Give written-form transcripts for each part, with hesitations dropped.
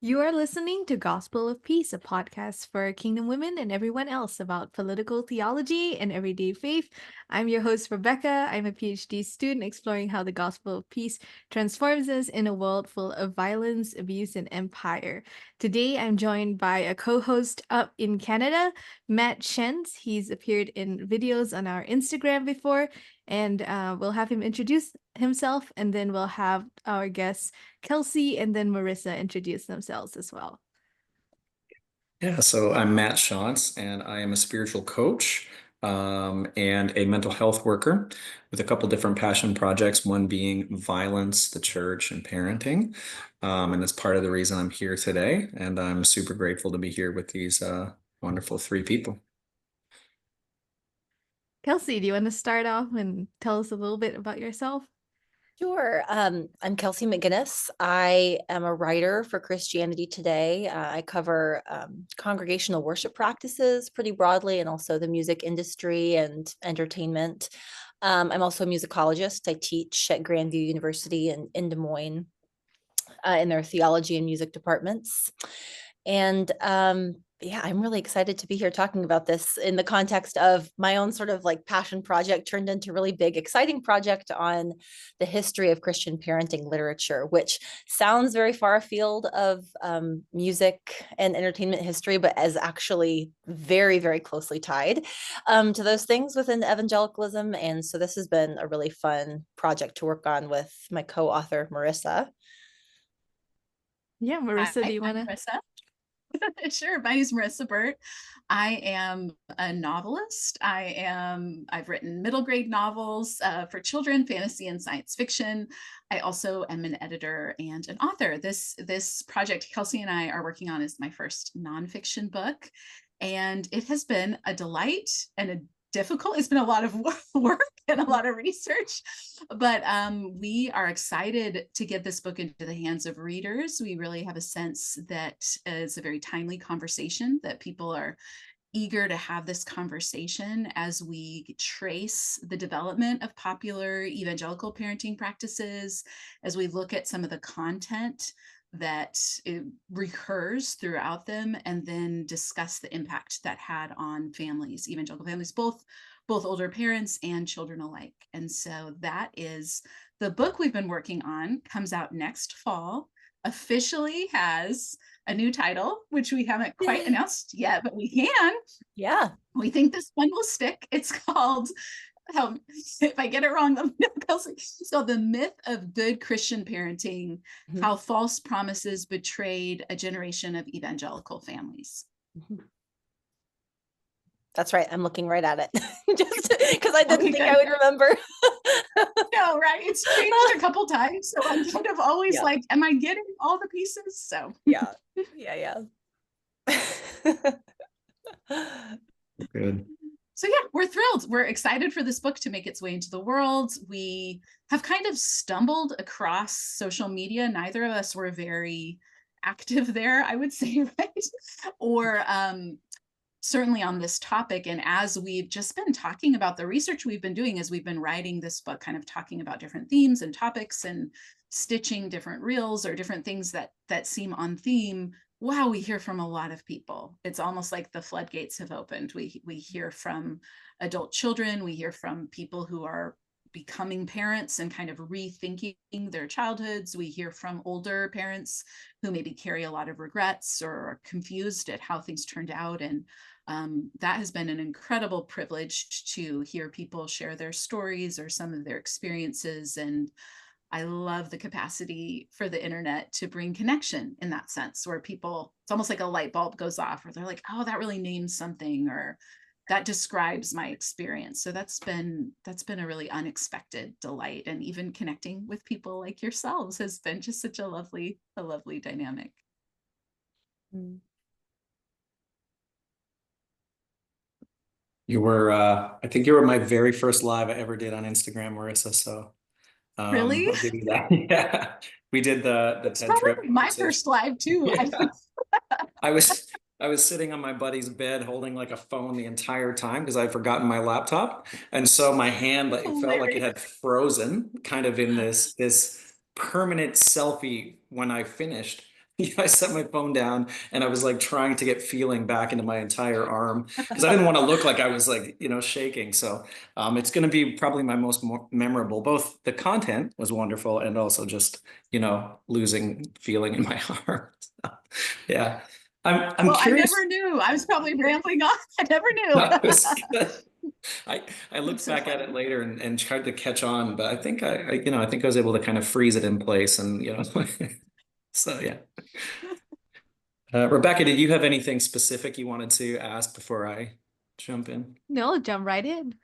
You are listening to Gospel of Peace, a podcast for kingdom women and everyone else about political theology and everyday faith. I'm your host, Rebecca. I'm a PhD student exploring how the gospel of peace transforms us in a world full of violence, abuse, and empire. Today, I'm joined by a co-host up in Canada, Matt Shantz. He's appeared in videos on our Instagram before, and we'll have him introduce himself, and then we'll have our guests Kelsey and then Marissa introduce themselves as well. Yeah, so I'm Matt Shantz, and I am a spiritual coach and a mental health worker with a couple different passion projects, one being violence, the church, and parenting. And that's part of the reason I'm here today. And I'm super grateful to be here with these wonderful three people. Kelsey, do you want to start off and tell us a little bit about yourself? Sure. I'm Kelsey McGinnis. I am a writer for Christianity Today. I cover congregational worship practices pretty broadly, and also the music industry and entertainment. I'm also a musicologist. I teach at Grandview University in Des Moines in their theology and music departments. And yeah, I'm really excited to be here talking about this in the context of my own sort of like passion project turned into really big, exciting project on the history of Christian parenting literature, which sounds very far afield of music and entertainment history, but is actually very, very closely tied to those things within evangelicalism. And so this has been a really fun project to work on with my co-author, Marissa. Yeah, Marissa, Hi, do you want I'm to? Marissa. Sure. My name is Marissa Burt. I am a novelist. I've written middle grade novels for children, fantasy and science fiction. I also am an editor and an author. This project Kelsey and I are working on is my first nonfiction book. And it has been a delight and a difficult. It's been a lot of work and a lot of research, but we are excited to get this book into the hands of readers. We really have a sense that it's a very timely conversation, that people are eager to have this conversation as we trace the development of popular evangelical parenting practices, as we look at some of the content that it recurs throughout them, and then discuss the impact that had on families, evangelical families, both older parents and children alike. And so that is the book we've been working on, comes out next fall, officially has a new title, which we haven't quite announced yet, but we can. Yeah. We think this one will stick. It's called, if I get it wrong, it's called The Myth of Good Christian Parenting, How False Promises Betrayed a Generation of Evangelical Families. That's right. I'm looking right at it just because I didn't think good. I would remember. No, right. It's changed a couple times. So I'm kind of always like, am I getting all the pieces? So yeah. Good. So yeah, we're thrilled. We're excited for this book to make its way into the world. We have kind of stumbled across social media. Neither of us were very active there, I would say, right? Or certainly on this topic. And as we've just been talking about the research we've been doing as we've been writing this book, kind of talking about different themes and topics and stitching different reels or different things that seem on theme, wow, we hear from a lot of people. It's almost like the floodgates have opened. We hear from adult children. We hear from people who are becoming parents and kind of rethinking their childhoods. We hear from older parents who maybe carry a lot of regrets or are confused at how things turned out. And that has been an incredible privilege to hear people share their stories or some of their experiences. And I love the capacity for the internet to bring connection in that sense, where people, it's almost like a light bulb goes off, or they're like, oh, that really names something, or that describes my experience. So that's been a really unexpected delight. And even connecting with people like yourselves has been just such a lovely dynamic. You were, I think you were my very first live I ever did on Instagram, Marissa. So Really? I'll give you that. Yeah, we did the TED trip. My first live too. I was sitting on my buddy's bed holding like a phone the entire time because I'd forgotten my laptop, and so my hand like it felt like it had frozen, kind of in this permanent selfie when I finished. I set my phone down and I was like trying to get feeling back into my entire arm because I didn't want to look like I was like, shaking. So it's going to be probably my most memorable. Both the content was wonderful and also just, losing feeling in my arm. Yeah. I'm Well, I curious. never knew. I was probably rambling on. I never knew. No, it was good. I That's looked so back at funny. it later and tried to catch on, but I think I think I was able to kind of freeze it in place and so yeah. Rebecca, did you have anything specific you wanted to ask before I jump in? No, jump right in.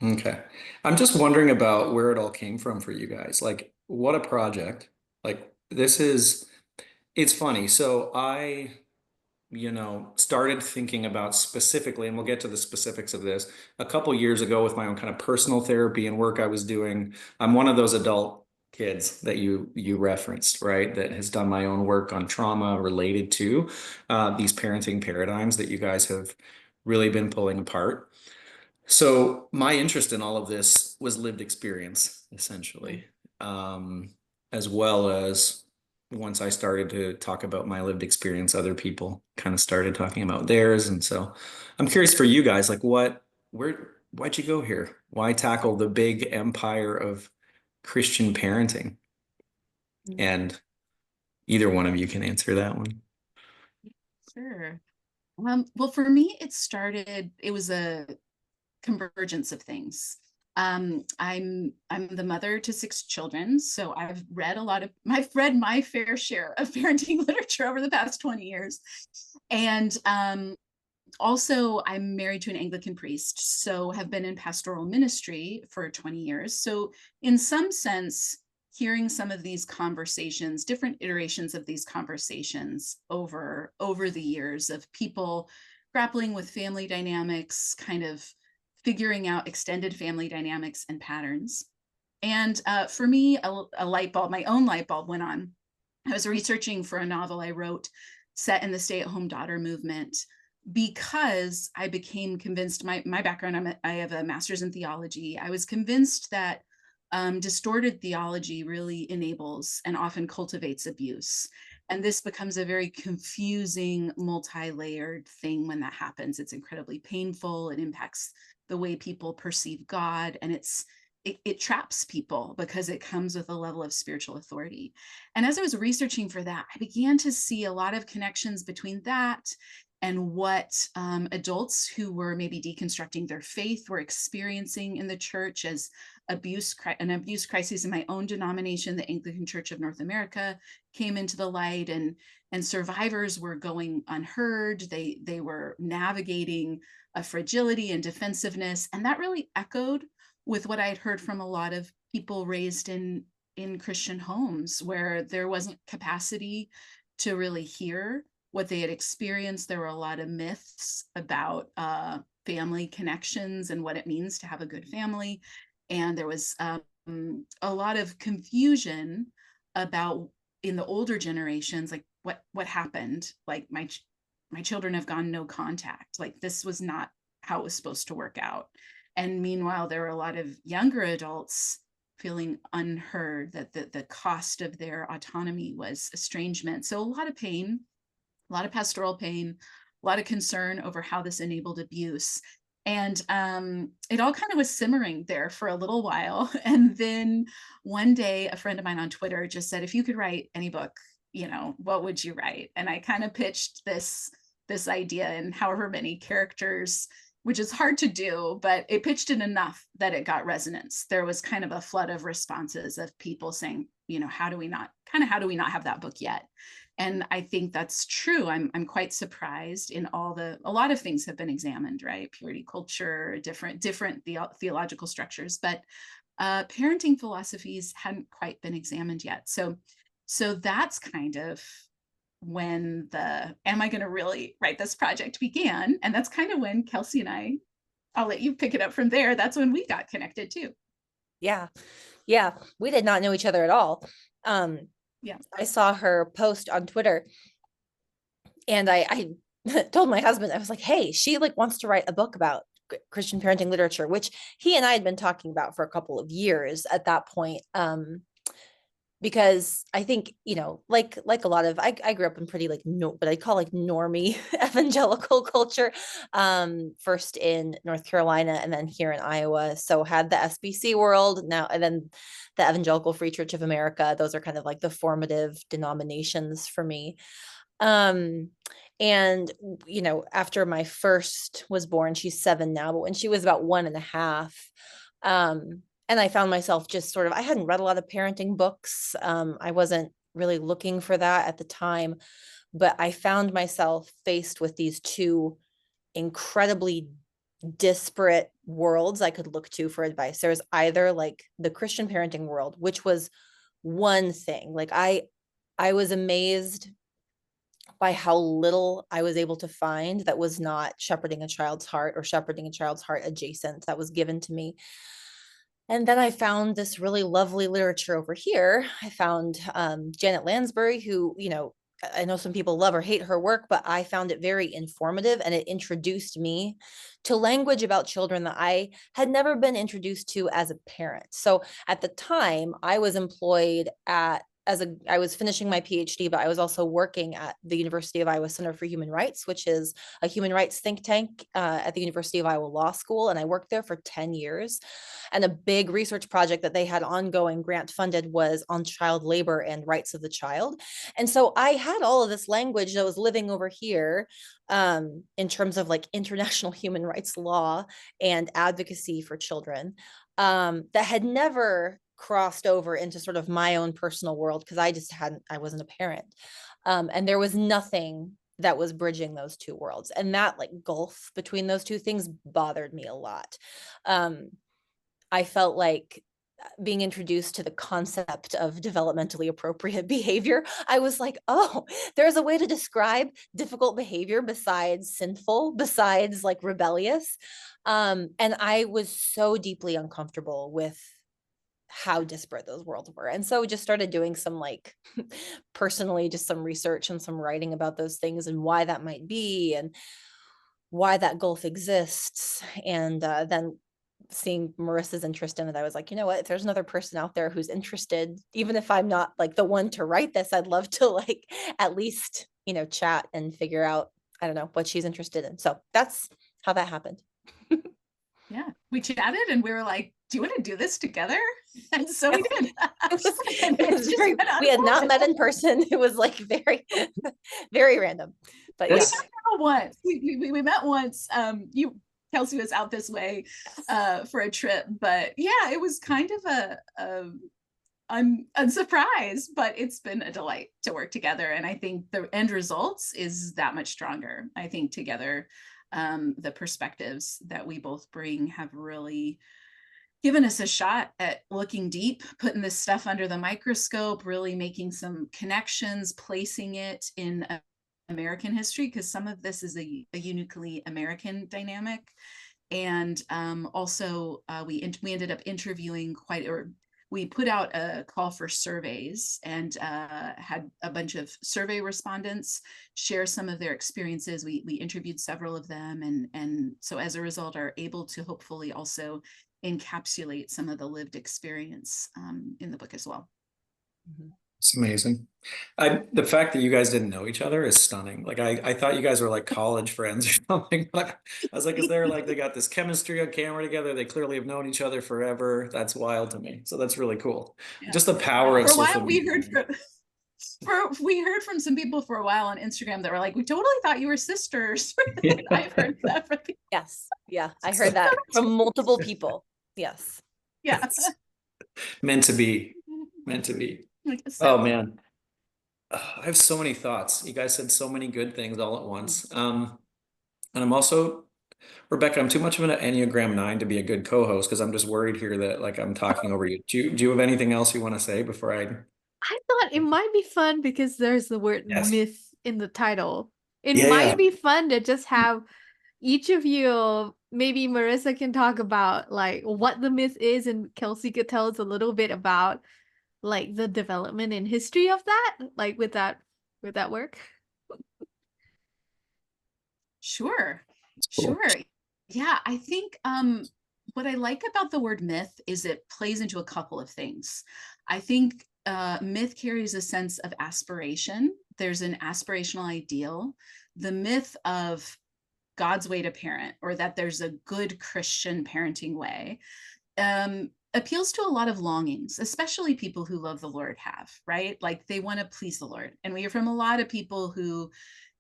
Okay. I'm just wondering about where it all came from for you guys. Like, what a project. Like, it's funny. So I, started thinking about specifically, and we'll get to the specifics of this, a couple years ago with my own kind of personal therapy and work I was doing. I'm one of those adult kids that you referenced, right? That has done my own work on trauma related to these parenting paradigms that you guys have really been pulling apart. So my interest in all of this was lived experience, essentially, um, as well as once I started to talk about my lived experience, other people kind of started talking about theirs. And so I'm curious for you guys, like why'd you go here? Why tackle the big empire of Christian parenting? And either one of you can answer that one. Sure. Well, for me, it was a convergence of things. I'm the mother to 6 children, so I've read my fair share of parenting literature over the past 20 years. And also I'm married to an Anglican priest, so have been in pastoral ministry for 20 years. So in some sense, hearing some of these conversations, different iterations of these conversations over the years of people grappling with family dynamics, kind of figuring out extended family dynamics and patterns. And for me, my own light bulb went on. I was researching for a novel I wrote set in the stay-at-home daughter movement because I became convinced, my background, I have a master's in theology. I was convinced that distorted theology really enables and often cultivates abuse. And this becomes a very confusing, multi-layered thing when that happens. It's incredibly painful. It impacts the way people perceive God, and it traps people because it comes with a level of spiritual authority. And as I was researching for that, I began to see a lot of connections between that and what adults who were maybe deconstructing their faith were experiencing in the church as an abuse crisis in my own denomination. The Anglican Church of North America came into the light, and survivors were going unheard. They were navigating a fragility and defensiveness, and that really echoed with what I had heard from a lot of people raised in Christian homes, where there wasn't capacity to really hear what they had experienced. There were a lot of myths about family connections and what it means to have a good family. And there was a lot of confusion about, in the older generations, like what happened. Like my children have gone no contact. Like this was not how it was supposed to work out. And meanwhile, there were a lot of younger adults feeling unheard, that the cost of their autonomy was estrangement. So a lot of pain, a lot of pastoral pain, a lot of concern over how this enabled abuse. And it all kind of was simmering there for a little while. And then one day, a friend of mine on Twitter just said, if you could write any book, what would you write? And I kind of pitched this idea in however many characters, which is hard to do, but it pitched it enough that it got resonance. There was kind of a flood of responses of people saying, how do we not have that book yet? And I think that's true. I'm quite surprised in a lot of things have been examined, right? Purity culture, different theological structures, but parenting philosophies hadn't quite been examined yet. So that's kind of when am I going to really write this project began. And that's kind of when Kelsey and I'll let you pick it up from there. That's when we got connected too. Yeah. We did not know each other at all. Yeah. I saw her post on Twitter, and I told my husband, I was like, hey, she wants to write a book about Christian parenting literature, which he and I had been talking about for a couple of years at that point. because I think, like a lot of, I grew up in pretty like, no, what I call like normie evangelical culture, first in North Carolina and then here in Iowa. So had the SBC world now, and then the Evangelical Free Church of America. Those are kind of like the formative denominations for me. And, after my first was born, she's 7 now, but when she was about 1.5, and I found myself just sort of, I hadn't read a lot of parenting books. I wasn't really looking for that at the time, but I found myself faced with these two incredibly disparate worlds I could look to for advice. There was either like the Christian parenting world, which was one thing. Like I was amazed by how little I was able to find that was not shepherding a child's heart or shepherding a child's heart adjacent that was given to me. And then I found this really lovely literature over here. I found Janet Lansbury, who, I know some people love or hate her work, but I found it very informative, and it introduced me to language about children that I had never been introduced to as a parent. So at the time, I was employed I was finishing my PhD, but I was also working at the University of Iowa Center for Human Rights, which is a human rights think tank at the University of Iowa Law School. And I worked there for 10 years. And a big research project that they had ongoing, grant funded, was on child labor and rights of the child. And so I had all of this language that was living over here in terms of like international human rights law and advocacy for children that had never crossed over into sort of my own personal world, because I wasn't a parent. And there was nothing that was bridging those two worlds. And that like gulf between those two things bothered me a lot. I felt like being introduced to the concept of developmentally appropriate behavior, I was like, oh, there's a way to describe difficult behavior besides sinful, besides like rebellious. And I was so deeply uncomfortable with how disparate those worlds were. And so just started doing some like personally, just some research and some writing about those things and why that might be and why that gulf exists. And then seeing Marissa's interest in it, I was like, you know what, if there's another person out there who's interested, even if I'm not like the one to write this, I'd love to like at least, chat and figure out, I don't know, what she's interested in. So that's how that happened. Yeah, we chatted and we were like, do you want to do this together? And so we did. We had not met in person. It was like very, very random. But yeah, once we met once. Kelsey was out this way for a trip, but yeah, it was kind of a surprise, but it's been a delight to work together. And I think the end results is that much stronger. I think together, the perspectives that we both bring have really given us a shot at looking deep, putting this stuff under the microscope, really making some connections, placing it in American history, because some of this is a uniquely American dynamic. And also we ended up interviewing we put out a call for surveys and had a bunch of survey respondents share some of their experiences. We interviewed several of them. And so as a result are able to hopefully also encapsulate some of the lived experience in the book as well. It's amazing. The fact that you guys didn't know each other is stunning. Like I thought you guys were like college friends or something. Like I was like, is there like they got this chemistry on camera together? They clearly have known each other forever. That's wild to me. So that's really cool. Yeah. Just the power of social media. We heard from some people for a while on Instagram that were like, we totally thought you were sisters. I've heard that from people. Yes. Yeah. I heard that from multiple people. Yes. Yes. Meant to be. Meant to be. Oh man, I have so many thoughts. You guys said so many good things all at once. And I'm also, Rebecca, I'm too much of an Enneagram 9 to be a good co-host because I'm just worried here that like I'm talking over you. Do you have anything else you want to say before I thought it might be fun because there's the word myth in the title. It might be fun to just have each of you, maybe Marissa can talk about like what the myth is and Kelsey could tell us a little bit about like the development and history of that, like with that work. Sure. Yeah, I think what I like about the word myth is it plays into a couple of things. I think myth carries a sense of aspiration. There's an aspirational ideal. The myth of God's way to parent, or that there's a good Christian parenting way, appeals to a lot of longings, especially people who love the Lord have, right? Like they want to please the Lord. And we hear from a lot of people who,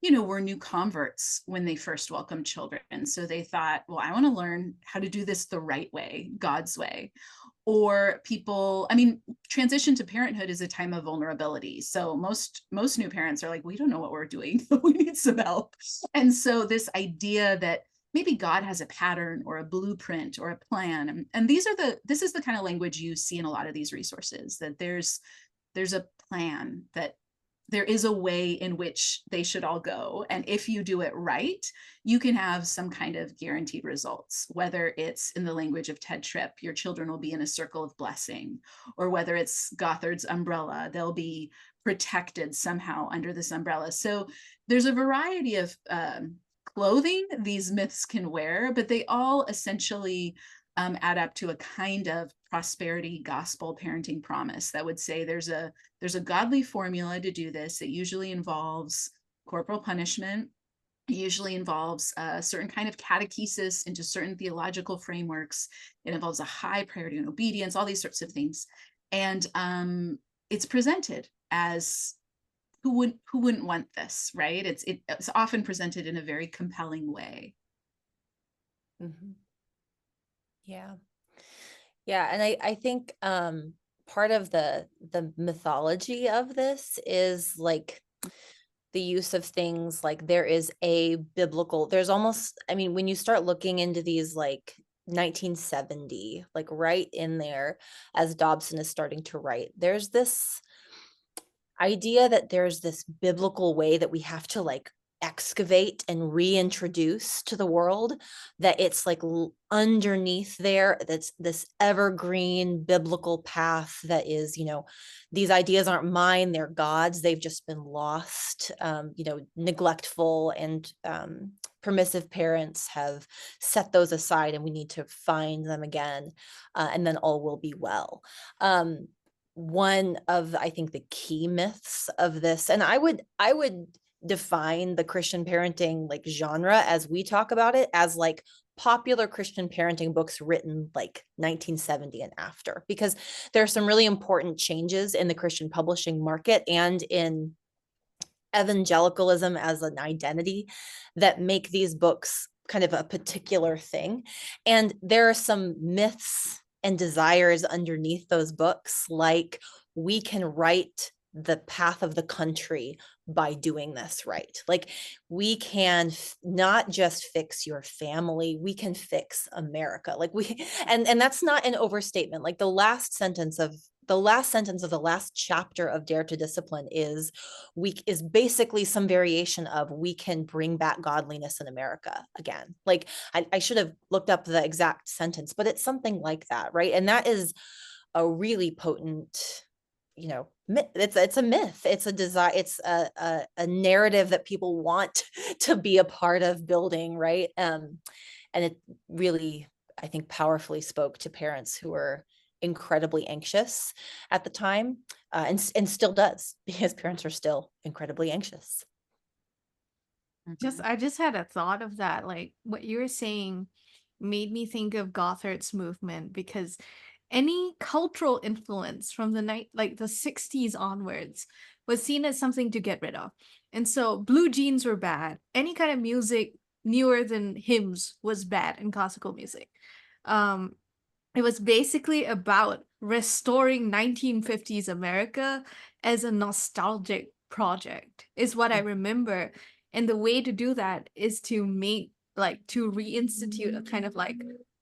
were new converts when they first welcomed children. So they thought, well, I want to learn how to do this the right way, God's way. Or people, transition to parenthood is a time of vulnerability. So most new parents are like, we don't know what we're doing. We need some help. And so this idea that maybe God has a pattern or a blueprint or a plan. And this is the kind of language you see in a lot of these resources, that there's a plan, that there is a way in which they should all go. And if you do it right, you can have some kind of guaranteed results, whether it's in the language of Ted Tripp, your children will be in a circle of blessing, or whether it's Gothard's umbrella, they'll be protected somehow under this umbrella. So there's a variety of clothing these myths can wear, but they all essentially add up to a kind of prosperity gospel parenting promise that would say there's a godly formula to do this. It usually involves corporal punishment. It usually involves a certain kind of catechesis into certain theological frameworks. It involves a high priority on obedience, all these sorts of things. And it's presented as who wouldn't want this, right? It's often presented in a very compelling way. Mm-hmm. Yeah. And I think part of the mythology of this is like the use of things like there's almost, when you start looking into these like 1970, like right in there as Dobson is starting to write, there's this idea that there's this biblical way that we have to like excavate and reintroduce to the world, that it's like underneath there, that's this evergreen biblical path that is, these ideas aren't mine, they're God's, they've just been lost. Neglectful and permissive parents have set those aside, and we need to find them again, and then all will be well. One of, I think, the key myths of this, and I would define the Christian parenting like genre as we talk about it as like popular Christian parenting books written like 1970 and after, because there are some really important changes in the Christian publishing market and in evangelicalism as an identity that make these books kind of a particular thing. And there are some myths and desires underneath those books, like we can write the path of the country by doing this right. Like we can not just fix your family, we can fix America. Like and that's not an overstatement. Like the last sentence of the last chapter of Dare to Discipline is basically some variation of we can bring back godliness in America again. Like I should have looked up the exact sentence, but it's something like that, right? And that is a really potent, it's a myth, it's a desire, it's a narrative that people want to be a part of building, right? And it really, I think, powerfully spoke to parents who were incredibly anxious at the time, and still does, because parents are still incredibly anxious. I just had a thought of that. Like what you were saying made me think of Gothard's movement, because any cultural influence from the 60s onwards was seen as something to get rid of. And so blue jeans were bad. Any kind of music newer than hymns was bad in classical music. It was basically about restoring 1950s America as a nostalgic project, is what I remember. And the way to do that is to reinstitute a kind of like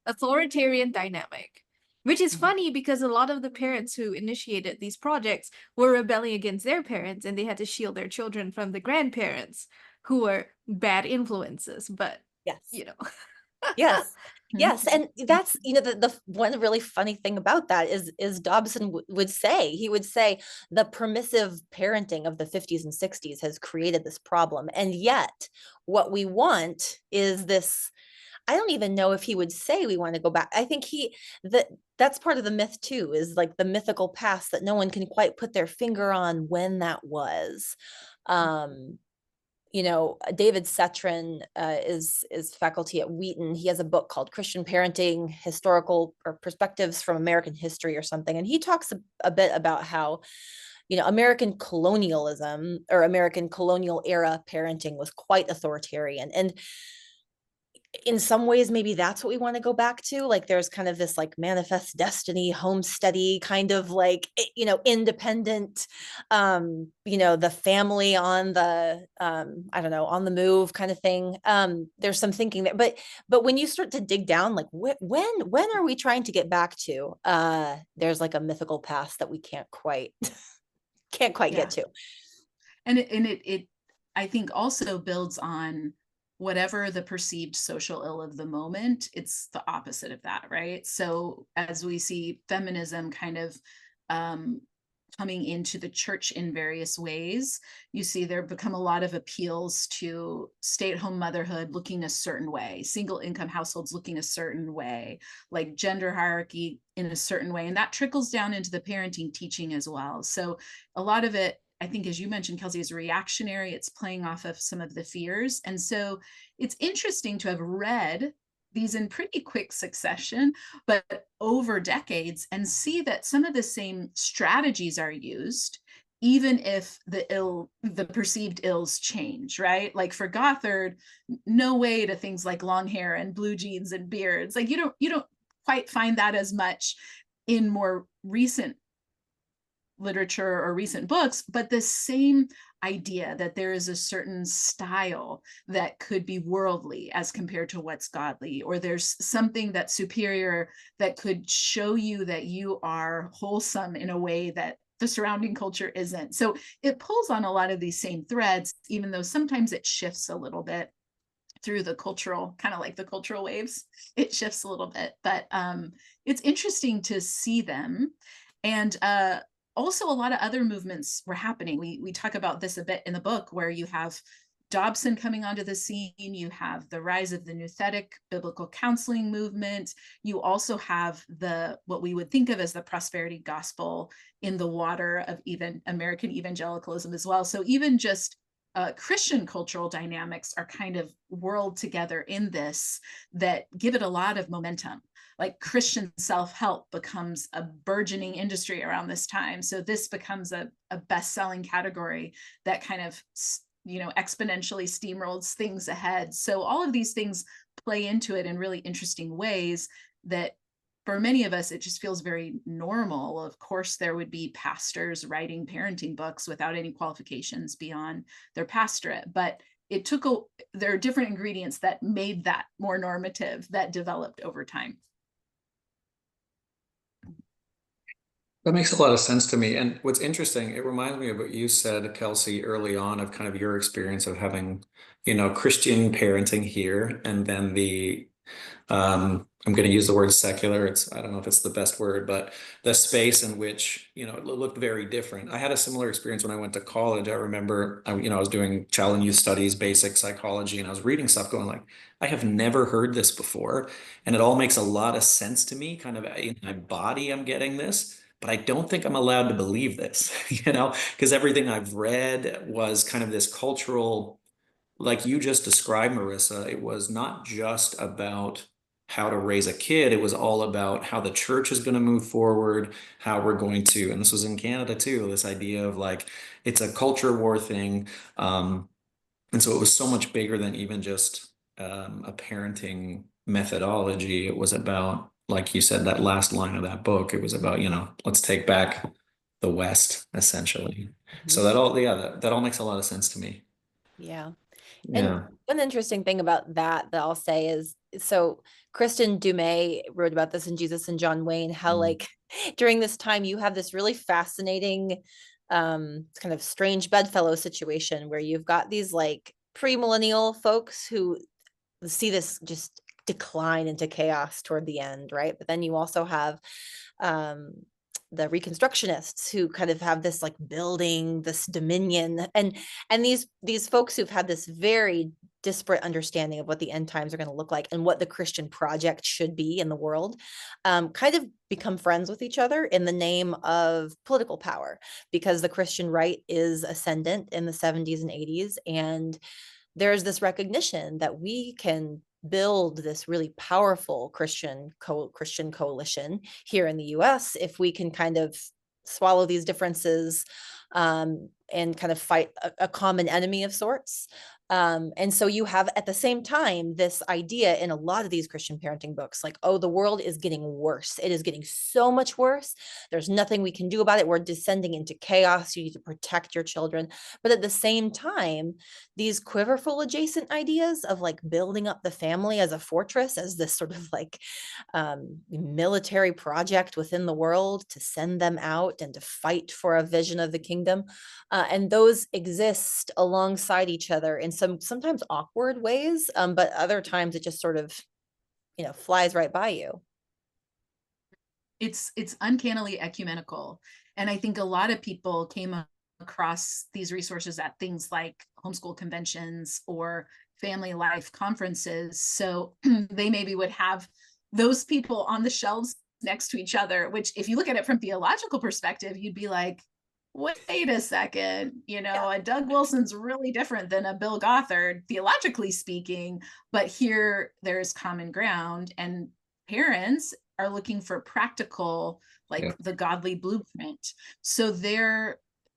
authoritarian dynamic. Which is funny because a lot of the parents who initiated these projects were rebelling against their parents, and they had to shield their children from the grandparents who were bad influences. But yes, Yes. And that's, the one really funny thing about that is Dobson would say, the permissive parenting of the 50s and 60s has created this problem. And yet what we want is this I don't even know if he would say we want to go back. I think that's part of the myth too, is like the mythical past that no one can quite put their finger on when that was. David Setrin is faculty at Wheaton. He has a book called Christian Parenting, Historical or Perspectives from American History or something. And he talks a bit about how, American colonialism or American colonial era parenting was quite authoritarian. And in some ways, maybe that's what we want to go back to. Like there's kind of this like manifest destiny, homesteady kind of like, independent, the family on the, on the move kind of thing. There's some thinking there, but when you start to dig down, like when are we trying to get back to? There's like a mythical past that we can't quite get to. And it I think also builds on whatever the perceived social ill of the moment, it's the opposite of that, right? So as we see feminism kind of coming into the church in various ways, you see there become a lot of appeals to stay-at-home motherhood looking a certain way, single income households looking a certain way, like gender hierarchy in a certain way. And that trickles down into the parenting teaching as well. So a lot of it, I think, as you mentioned, Kelsey, is reactionary. It's playing off of some of the fears. And so it's interesting to have read these in pretty quick succession, but over decades, and see that some of the same strategies are used, even if the perceived ills change, right? Like for Gothard, no way to things like long hair and blue jeans and beards. Like you don't quite find that as much in more recent literature or recent books, but the same idea that there is a certain style that could be worldly as compared to what's godly, or there's something that's superior that could show you that you are wholesome in a way that the surrounding culture isn't. So it pulls on a lot of these same threads, even though sometimes it shifts a little bit through the cultural, kind of like the cultural waves, it shifts a little bit, but it's interesting to see them. And also a lot of other movements were happening. We talk about this a bit in the book, where you have Dobson coming onto the scene, you have the rise of the nouthetic biblical counseling movement, you also have what we would think of as the prosperity gospel in the water of even American evangelicalism as well. So even just Christian cultural dynamics are kind of whirled together in this that give it a lot of momentum. Like Christian self-help becomes a burgeoning industry around this time. So this becomes a best-selling category that kind of, exponentially steamrolls things ahead. So all of these things play into it in really interesting ways that for many of us, it just feels very normal. Of course, there would be pastors writing parenting books without any qualifications beyond their pastorate, but there are different ingredients that made that more normative that developed over time. That makes a lot of sense to me. And what's interesting, it reminds me of what you said, Kelsey, early on, of kind of your experience of having, Christian parenting here, and then I'm going to use the word secular. I don't know if it's the best word, but the space in which, it looked very different. I had a similar experience when I went to college. I remember, I was doing child and youth studies, basic psychology, and I was reading stuff going like, I have never heard this before. And it all makes a lot of sense to me, kind of in my body, I'm getting this. But I don't think I'm allowed to believe this, because everything I've read was kind of this cultural, like you just described, Marissa. It was not just about how to raise a kid. It was all about how the church is going to move forward, how we're going to, and this was in Canada too, this idea of like, it's a culture war thing. And so it was so much bigger than even just a parenting methodology. It was about, like you said, that last line of that book, it was about, let's take back the West, essentially. So that all makes a lot of sense to me. Yeah. Yeah. And one interesting thing about that I'll say is, so Kristen Dumais wrote about this in Jesus and John Wayne, how like during this time you have this really fascinating kind of strange bedfellow situation where you've got these like pre-millennial folks who see this just decline into chaos toward the end, right? But then you also have the Reconstructionists who kind of have this like building this dominion, and these folks who've had this very disparate understanding of what the end times are going to look like and what the Christian project should be in the world, kind of become friends with each other in the name of political power, because the Christian right is ascendant in the 70s and 80s. And there's this recognition that we can build this really powerful Christian coalition here in the US if we can kind of swallow these differences, and kind of fight a common enemy of sorts. And so you have at the same time this idea in a lot of these Christian parenting books, like, oh, the world is getting worse. It is getting so much worse. There's nothing we can do about it. We're descending into chaos. You need to protect your children. But at the same time, these quiverful adjacent ideas of like building up the family as a fortress, as this sort of like military project within the world to send them out and to fight for a vision of the kingdom. And those exist alongside each other in sometimes awkward ways, but other times it just sort of, flies right by you. It's uncannily ecumenical. And I think a lot of people came across these resources at things like homeschool conventions or family life conferences. So they maybe would have those people on the shelves next to each other, which if you look at it from theological perspective, you'd be like, wait a second, a Doug Wilson's really different than a Bill Gothard, theologically speaking, but here there's common ground, and parents are looking for practical, the godly blueprint. So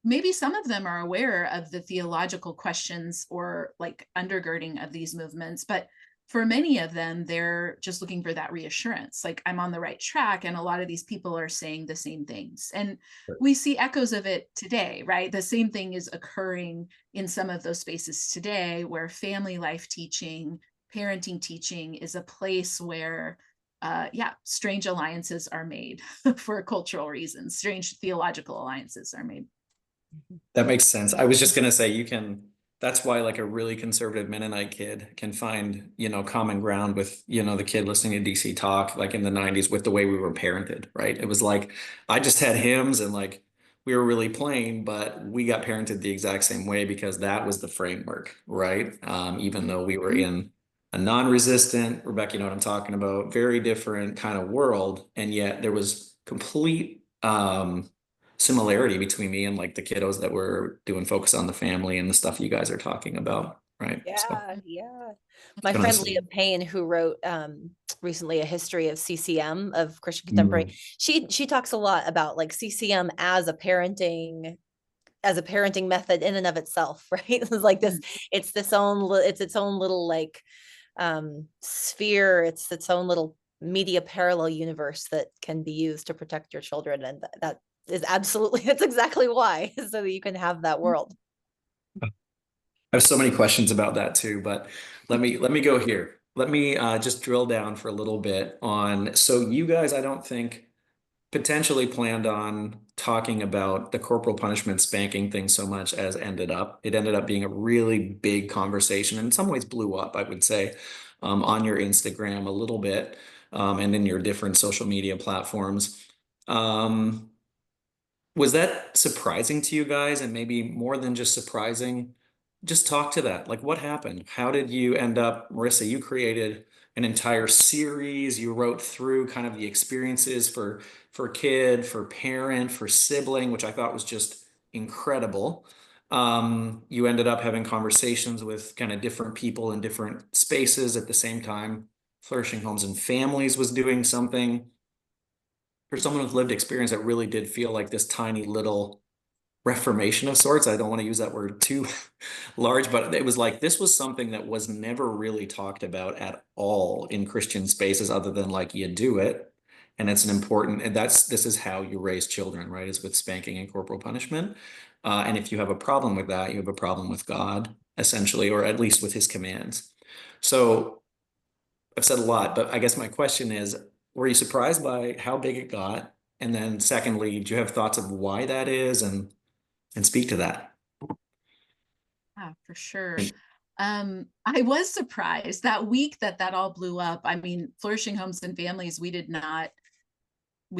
maybe some of them are aware of the theological questions or like undergirding of these movements, but for many of them, they're just looking for that reassurance, like I'm on the right track. And a lot of these people are saying the same things. And we see echoes of it today, right? The same thing is occurring in some of those spaces today, where family life teaching, parenting teaching is a place where, strange alliances are made for cultural reasons. Strange theological alliances are made. That makes sense. I was just going to say, that's why like a really conservative Mennonite kid can find, common ground with, the kid listening to DC Talk, like in the 90s, with the way we were parented, right? It was like, I just had hymns and like, we were really plain, but we got parented the exact same way because that was the framework, right? Even though we were in a non-resistant, Rebecca, you know what I'm talking about, very different kind of world. And yet there was complete, similarity between me and like the kiddos that were doing Focus on the Family and the stuff you guys are talking about, right? Yeah. My friend Leah Payne, who wrote recently a history of CCM, of Christian contemporary, she talks a lot about like CCM as a parenting method in and of itself, right? It's like this, it's its own little like sphere, it's its own little media parallel universe that can be used to protect your children, and that is absolutely, that's exactly why, so that you can have that world. I have so many questions about that too, but let me go here. Let me just drill down for a little bit on, so you guys, I don't think potentially planned on talking about the corporal punishment spanking thing so much as it ended up being a really big conversation, and in some ways blew up, I would say, on your Instagram a little bit, and in your different social media platforms. Was that surprising to you guys? And maybe more than just surprising, just talk to that. Like, what happened? How did you end up, Marissa, you created an entire series. You wrote through kind of the experiences for kid, for parent, for sibling, which I thought was just incredible. You ended up having conversations with kind of different people in different spaces at the same time. Flourishing Homes and Families was doing something. For someone with lived experience, it really did feel like this tiny little reformation of sorts. I don't want to use that word too large, but it was like this was something that was never really talked about at all in Christian spaces, other than like you do it. And it's an important, and this is how you raise children, right? Is with spanking and corporal punishment. And if you have a problem with that, you have a problem with God, essentially, or at least with his commands. So I've said a lot, but I guess my question is, were you surprised by how big it got? And then secondly, do you have thoughts of why that is, and speak to that? Yeah, for sure. I was surprised that week that all blew up. I mean, Flourishing Homes and Families, we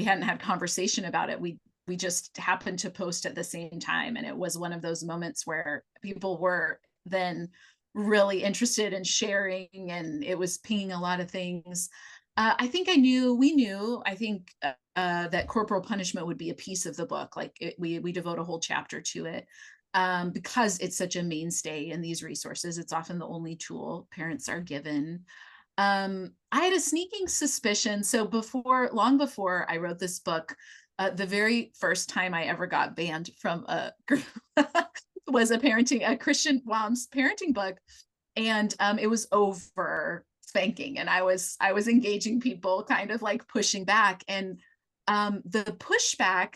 hadn't had conversation about it. We just happened to post at the same time. And it was one of those moments where people were then really interested in sharing, and it was pinging a lot of things. I think I think that corporal punishment would be a piece of the book. Like we devote a whole chapter to it because it's such a mainstay in these resources. It's often the only tool parents are given. I had a sneaking suspicion. So long before I wrote this book, the very first time I ever got banned from a group was a Christian mom's parenting book, and it was over spanking, and I was engaging people, kind of like pushing back, and the pushback,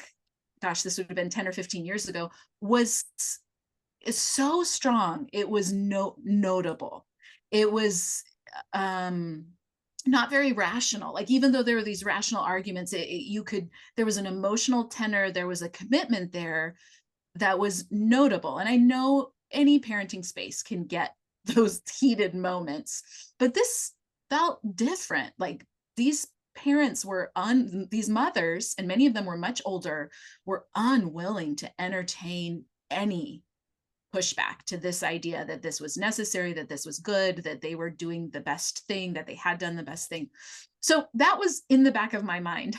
gosh, this would have been 10 or 15 years ago, was so strong. It was notable. It was not very rational. Like, even though there were these rational arguments, there was an emotional tenor, there was a commitment there that was notable. And I know any parenting space can get those heated moments, but this felt different. Like, these parents these mothers, and many of them were much older, were unwilling to entertain any pushback to this idea that this was necessary, that this was good, that they were doing the best thing, that they had done the best thing. So that was in the back of my mind.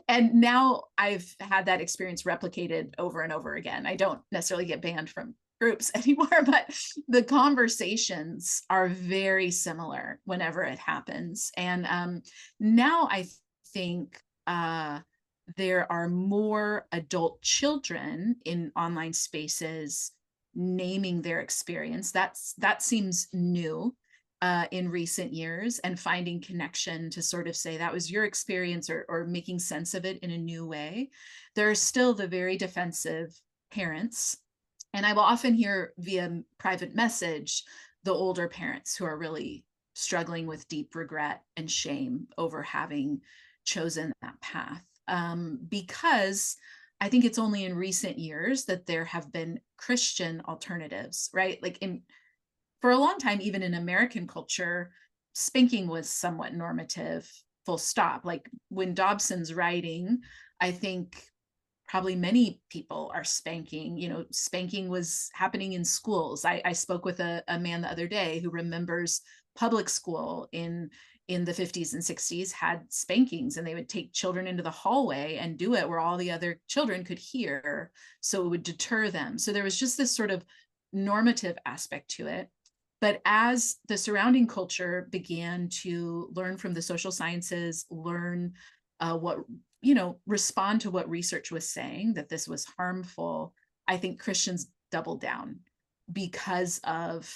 And now I've had that experience replicated over and over again. I don't necessarily get banned from groups anymore, but the conversations are very similar whenever it happens. And now I think there are more adult children in online spaces naming their experience. That seems new in recent years, and finding connection to sort of say that was your experience, or making sense of it in a new way. There are still the very defensive parents, and I will often hear via private message the older parents who are really struggling with deep regret and shame over having chosen that path, because I think it's only in recent years that there have been Christian alternatives, right? Like, for a long time, even in American culture, spanking was somewhat normative, full stop. Like, when Dobson's writing, I think probably many people are spanking. Spanking was happening in schools. I spoke with a man the other day who remembers public school in the 50s and 60s had spankings, and they would take children into the hallway and do it where all the other children could hear, so it would deter them. So there was just this sort of normative aspect to it. But as the surrounding culture began to learn from the social sciences, learn respond to what research was saying, that this was harmful, I think Christians doubled down because of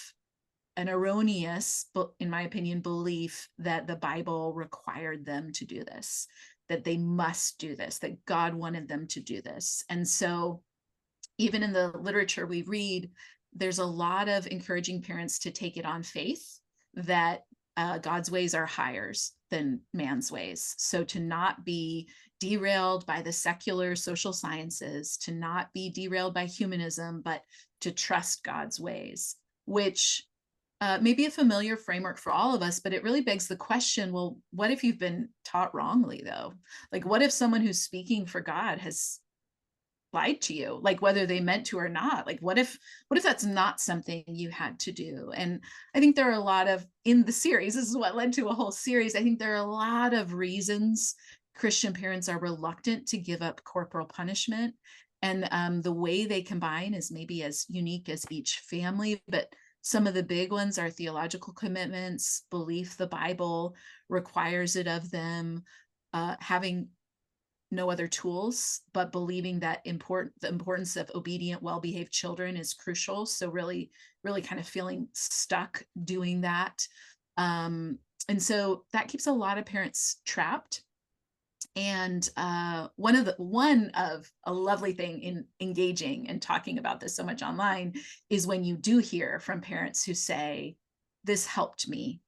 an erroneous, in my opinion, belief that the Bible required them to do this, that they must do this, that God wanted them to do this. And so even in the literature we read, there's a lot of encouraging parents to take it on faith that God's ways are higher than man's ways. So to not be derailed by the secular social sciences, to not be derailed by humanism, but to trust God's ways, which may be a familiar framework for all of us, but it really begs the question, well, what if you've been taught wrongly, though? Like, what if someone who's speaking for God has lied to you, like whether they meant to or not? Like, what if that's not something you had to do? And I think there are a lot of, in the series, this is what led to a whole series, I think there are a lot of reasons Christian parents are reluctant to give up corporal punishment. And the way they combine is maybe as unique as each family, but some of the big ones are theological commitments, belief the Bible requires it of them, having no other tools, but believing that the importance of obedient, well-behaved children is crucial. So really, really kind of feeling stuck doing that. And so that keeps a lot of parents trapped. And one of a lovely thing in engaging and talking about this so much online is when you do hear from parents who say, this helped me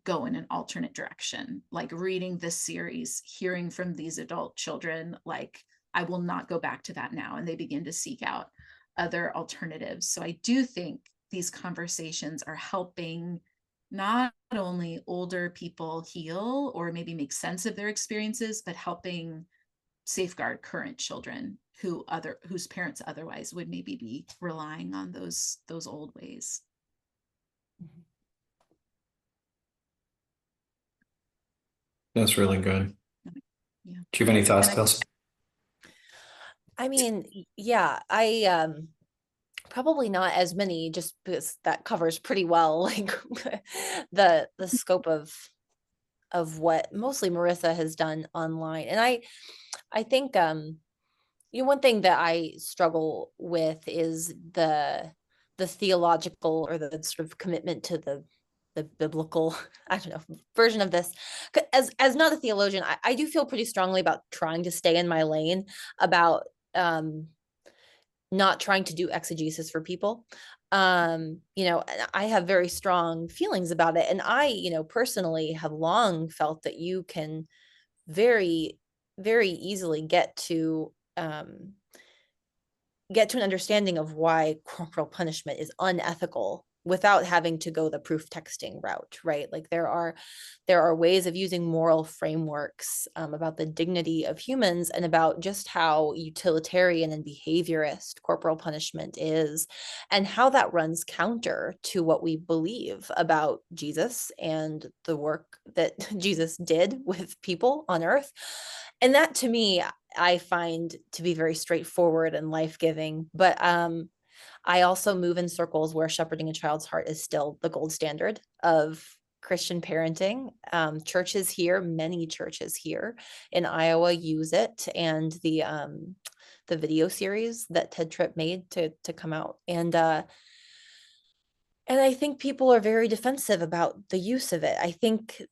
go in an alternate direction, like reading this series, hearing from these adult children, like, I will not go back to that now. And they begin to seek out other alternatives. So I do think these conversations are helping not only older people heal or maybe make sense of their experiences, but helping safeguard current children whose parents otherwise would maybe be relying on those old ways. That's really good. Yeah. Do you have any thoughts, And I- Kelsey? I mean, yeah, probably not as many, just because that covers pretty well like the scope of what mostly Marissa has done online. And I think one thing that I struggle with is the theological, or the sort of commitment to the biblical, I don't know, version of this. As not a theologian, I do feel pretty strongly about trying to stay in my lane, about not trying to do exegesis for people. I have very strong feelings about it. And I, personally have long felt that you can very, very easily get to an understanding of why corporal punishment is unethical without having to go the proof texting route, right? Like there are ways of using moral frameworks about the dignity of humans, and about just how utilitarian and behaviorist corporal punishment is, and how that runs counter to what we believe about Jesus and the work that Jesus did with people on earth. And that, to me, I find to be very straightforward and life-giving. But I also move in circles where shepherding a child's heart is still the gold standard of Christian parenting. Churches here, many churches here in Iowa use it, and the video series that Ted Tripp made to come out. And I think people are very defensive about the use of it. I think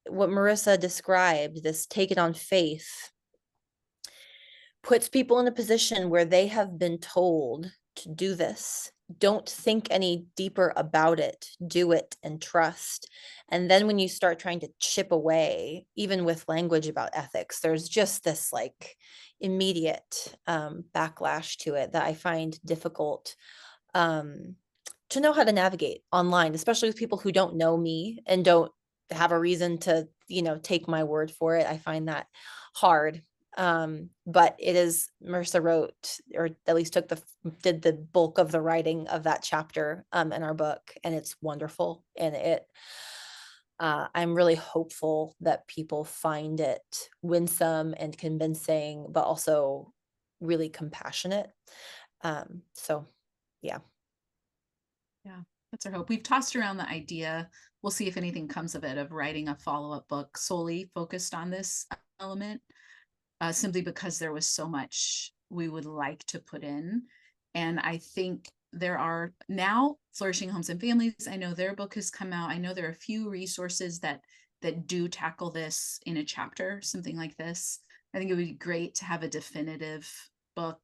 what Marissa described, this take it on faith, puts people in a position where they have been told to do this. Don't think any deeper about it. Do it and trust. And then when you start trying to chip away, even with language about ethics, there's just this like immediate backlash to it that I find difficult to know how to navigate online, especially with people who don't know me and don't have a reason to, take my word for it. I find that hard. But it is, Marissa wrote, or at least did the bulk of the writing of that chapter in our book, and it's wonderful. And I'm really hopeful that people find it winsome and convincing, but also really compassionate. So yeah. Yeah, that's our hope. We've tossed around the idea, we'll see if anything comes of it, of writing a follow-up book solely focused on this element, simply because there was so much we would like to put in. And I think there are now Flourishing Homes and Families. I know their book has come out. I know there are a few resources that do tackle this in a chapter, something like this. I think it would be great to have a definitive book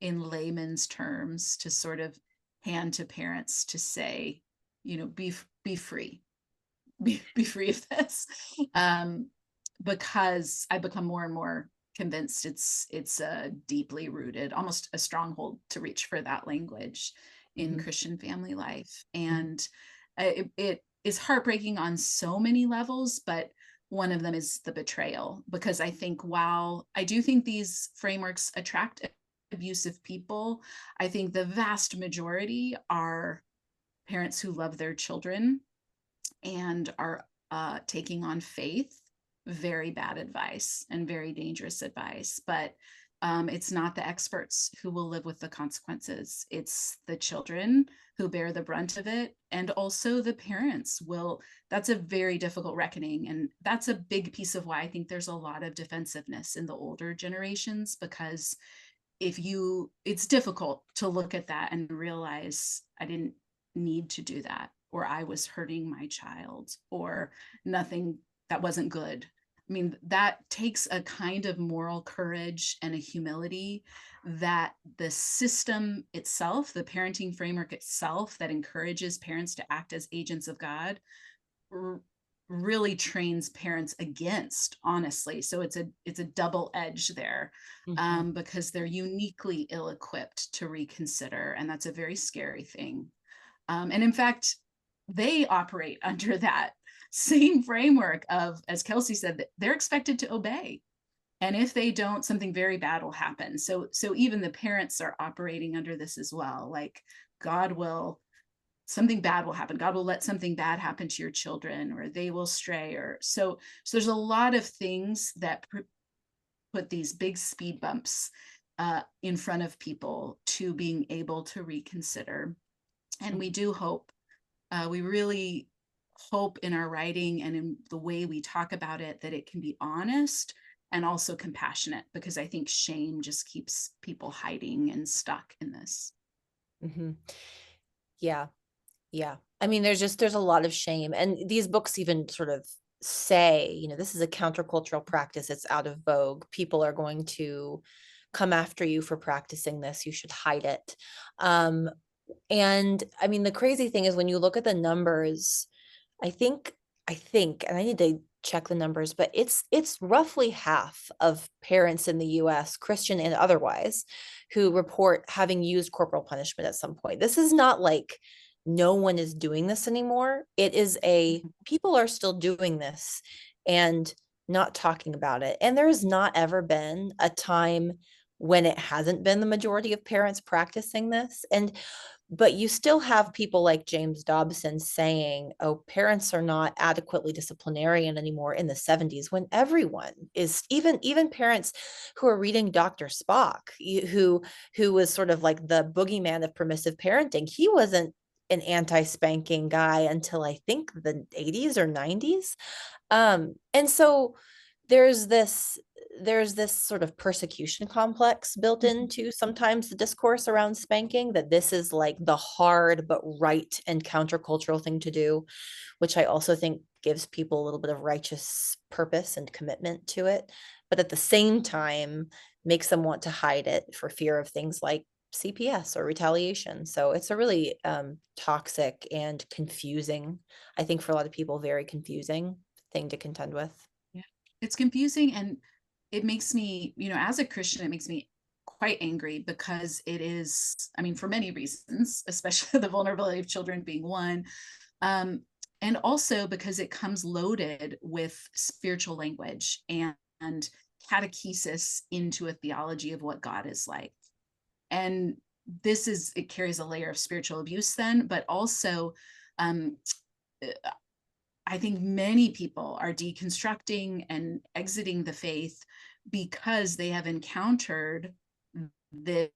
in layman's terms to sort of hand to parents to say, be free, be free of this. Because I become more and more convinced it's deeply rooted, almost a stronghold to reach for that language in Christian family life. And it is heartbreaking on so many levels, but one of them is the betrayal, because I think while I do think these frameworks attract abusive people, I think the vast majority are parents who love their children and are taking on faith. Very bad advice and very dangerous advice. But it's not the experts who will live with the consequences. It's the children who bear the brunt of it. And also the parents will. That's a very difficult reckoning. And that's a big piece of why I think there's a lot of defensiveness in the older generations, because it's difficult to look at that and realize I didn't need to do that, or I was hurting my child, or nothing, that wasn't good. I mean, that takes a kind of moral courage and a humility that the system itself, the parenting framework itself that encourages parents to act as agents of God, really trains parents against, honestly. So it's a double edge there, because they're uniquely ill-equipped to reconsider. And that's a very scary thing. And in fact, they operate under that same framework of, as Kelsey said, that they're expected to obey. And if they don't, something very bad will happen. So even the parents are operating under this as well. Like, God will something bad will happen. God will let something bad happen to your children, or they will stray, or so there's a lot of things that put these big speed bumps in front of people to being able to reconsider. And we do hope, we really hope in our writing and in the way we talk about it, that it can be honest and also compassionate, because I think shame just keeps people hiding and stuck in this. Mm-hmm. Yeah. Yeah. I mean, there's a lot of shame. And these books even sort of say, you know, this is a countercultural practice. It's out of vogue. People are going to come after you for practicing this. You should hide it. And I mean, the crazy thing is when you look at the numbers, I think, and I need to check the numbers, but it's roughly half of parents in the US, Christian and otherwise, who report having used corporal punishment at some point. This is not like no one is doing this anymore. It is people are still doing this and not talking about it. And there has not ever been a time when it hasn't been the majority of parents practicing this. But you still have people like James Dobson saying, oh, parents are not adequately disciplinarian anymore in the 70s, when everyone is, even parents who are reading Dr. Spock, who was sort of like the boogeyman of permissive parenting. He wasn't an anti-spanking guy until I think the 80s or 90s. And so there's this sort of persecution complex built into sometimes the discourse around spanking, that this is like the hard but right and countercultural thing to do, which I also think gives people a little bit of righteous purpose and commitment to it, but at the same time makes them want to hide it for fear of things like CPS or retaliation. So it's a really toxic and confusing, I think for a lot of people, very confusing thing to contend with. Yeah, it's confusing, and it makes me, as a Christian, it makes me quite angry, because it is, I mean, for many reasons, especially the vulnerability of children being one, and also because it comes loaded with spiritual language and catechesis into a theology of what God is like. And it carries a layer of spiritual abuse then, but also I think many people are deconstructing and exiting the faith because they have encountered this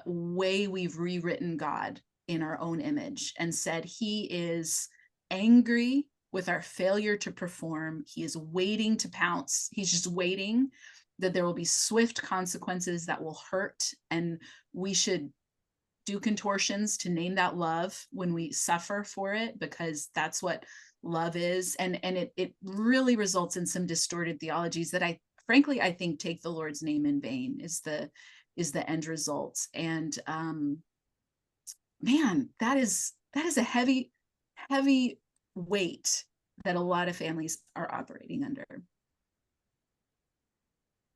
way we've rewritten God in our own image and said he is angry with our failure to perform. He is waiting to pounce. He's just waiting that there will be swift consequences that will hurt, and we should do contortions to name that love when we suffer for it, because that's what love is. And it really results in some distorted theologies that I think take the Lord's name in vain, is the end result. And man, that is a heavy weight that a lot of families are operating under.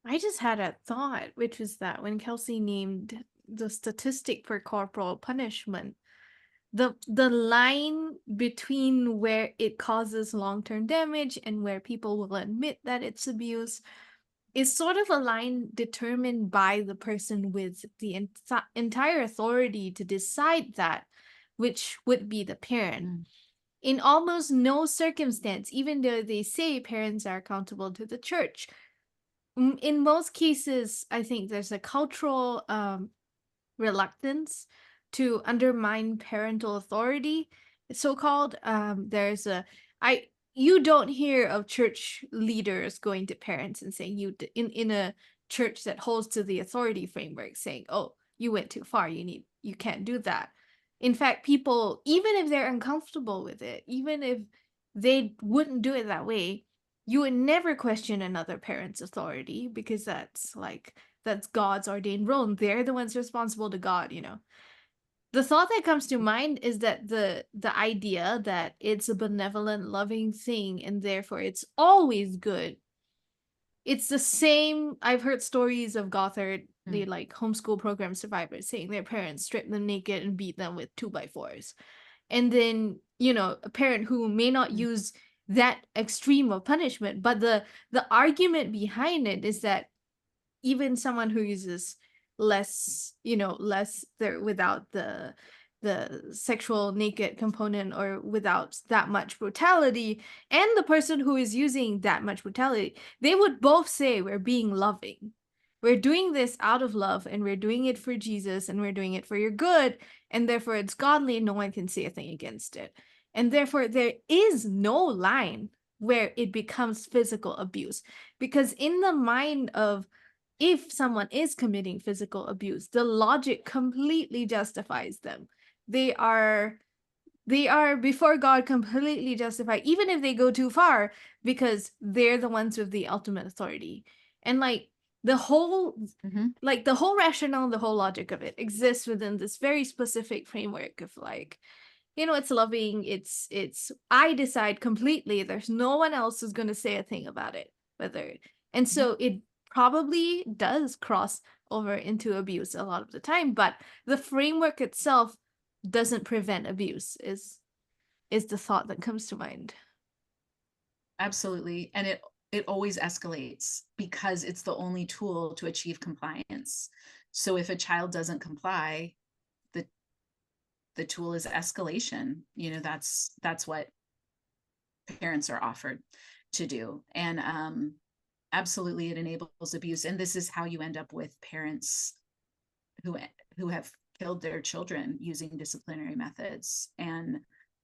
I just had a thought, which was that when Kelsey named the statistic for corporal punishment, the line between where it causes long-term damage and where people will admit that it's abuse is sort of a line determined by the person with the entire authority to decide that, which would be the parent. In almost no circumstance, even though they say parents are accountable to the church, in most cases, I think there's a cultural reluctance to undermine parental authority, so-called. You don't hear of church leaders going to parents and saying, in a church that holds to the authority framework, saying, oh, you went too far, you can't do that. In fact, people, even if they're uncomfortable with it, even if they wouldn't do it that way, you would never question another parent's authority, because that's God's ordained role, and they're the ones responsible to God, The thought that comes to mind is that the idea that it's a benevolent, loving thing, and therefore it's always good. It's the same. I've heard stories of Gothard, the homeschool program survivors, saying their parents stripped them naked and beat them with 2x4s. And then, a parent who may not use that extreme of punishment, but the argument behind it is that even someone who uses less, without the the sexual naked component or without that much brutality, and the person who is using that much brutality, they would both say we're being loving. We're doing this out of love, and we're doing it for Jesus, and we're doing it for your good, and therefore it's godly, and no one can say a thing against it. And therefore there is no line where it becomes physical abuse, because in the mind of, if someone is committing physical abuse, the logic completely justifies them. They are before God completely justified, even if they go too far, because they're the ones with the ultimate authority. And like the whole like the whole rationale, the whole logic of it exists within this very specific framework of like, it's loving, it's I decide completely, there's no one else who's going to say a thing about it, whether. And so it probably does cross over into abuse a lot of the time, but the framework itself doesn't prevent abuse, is the thought that comes to mind. Absolutely. And it always escalates because it's the only tool to achieve compliance. So if a child doesn't comply, the tool is escalation. That's what parents are offered to do. And absolutely, it enables abuse. And this is how you end up with parents who have killed their children using disciplinary methods. And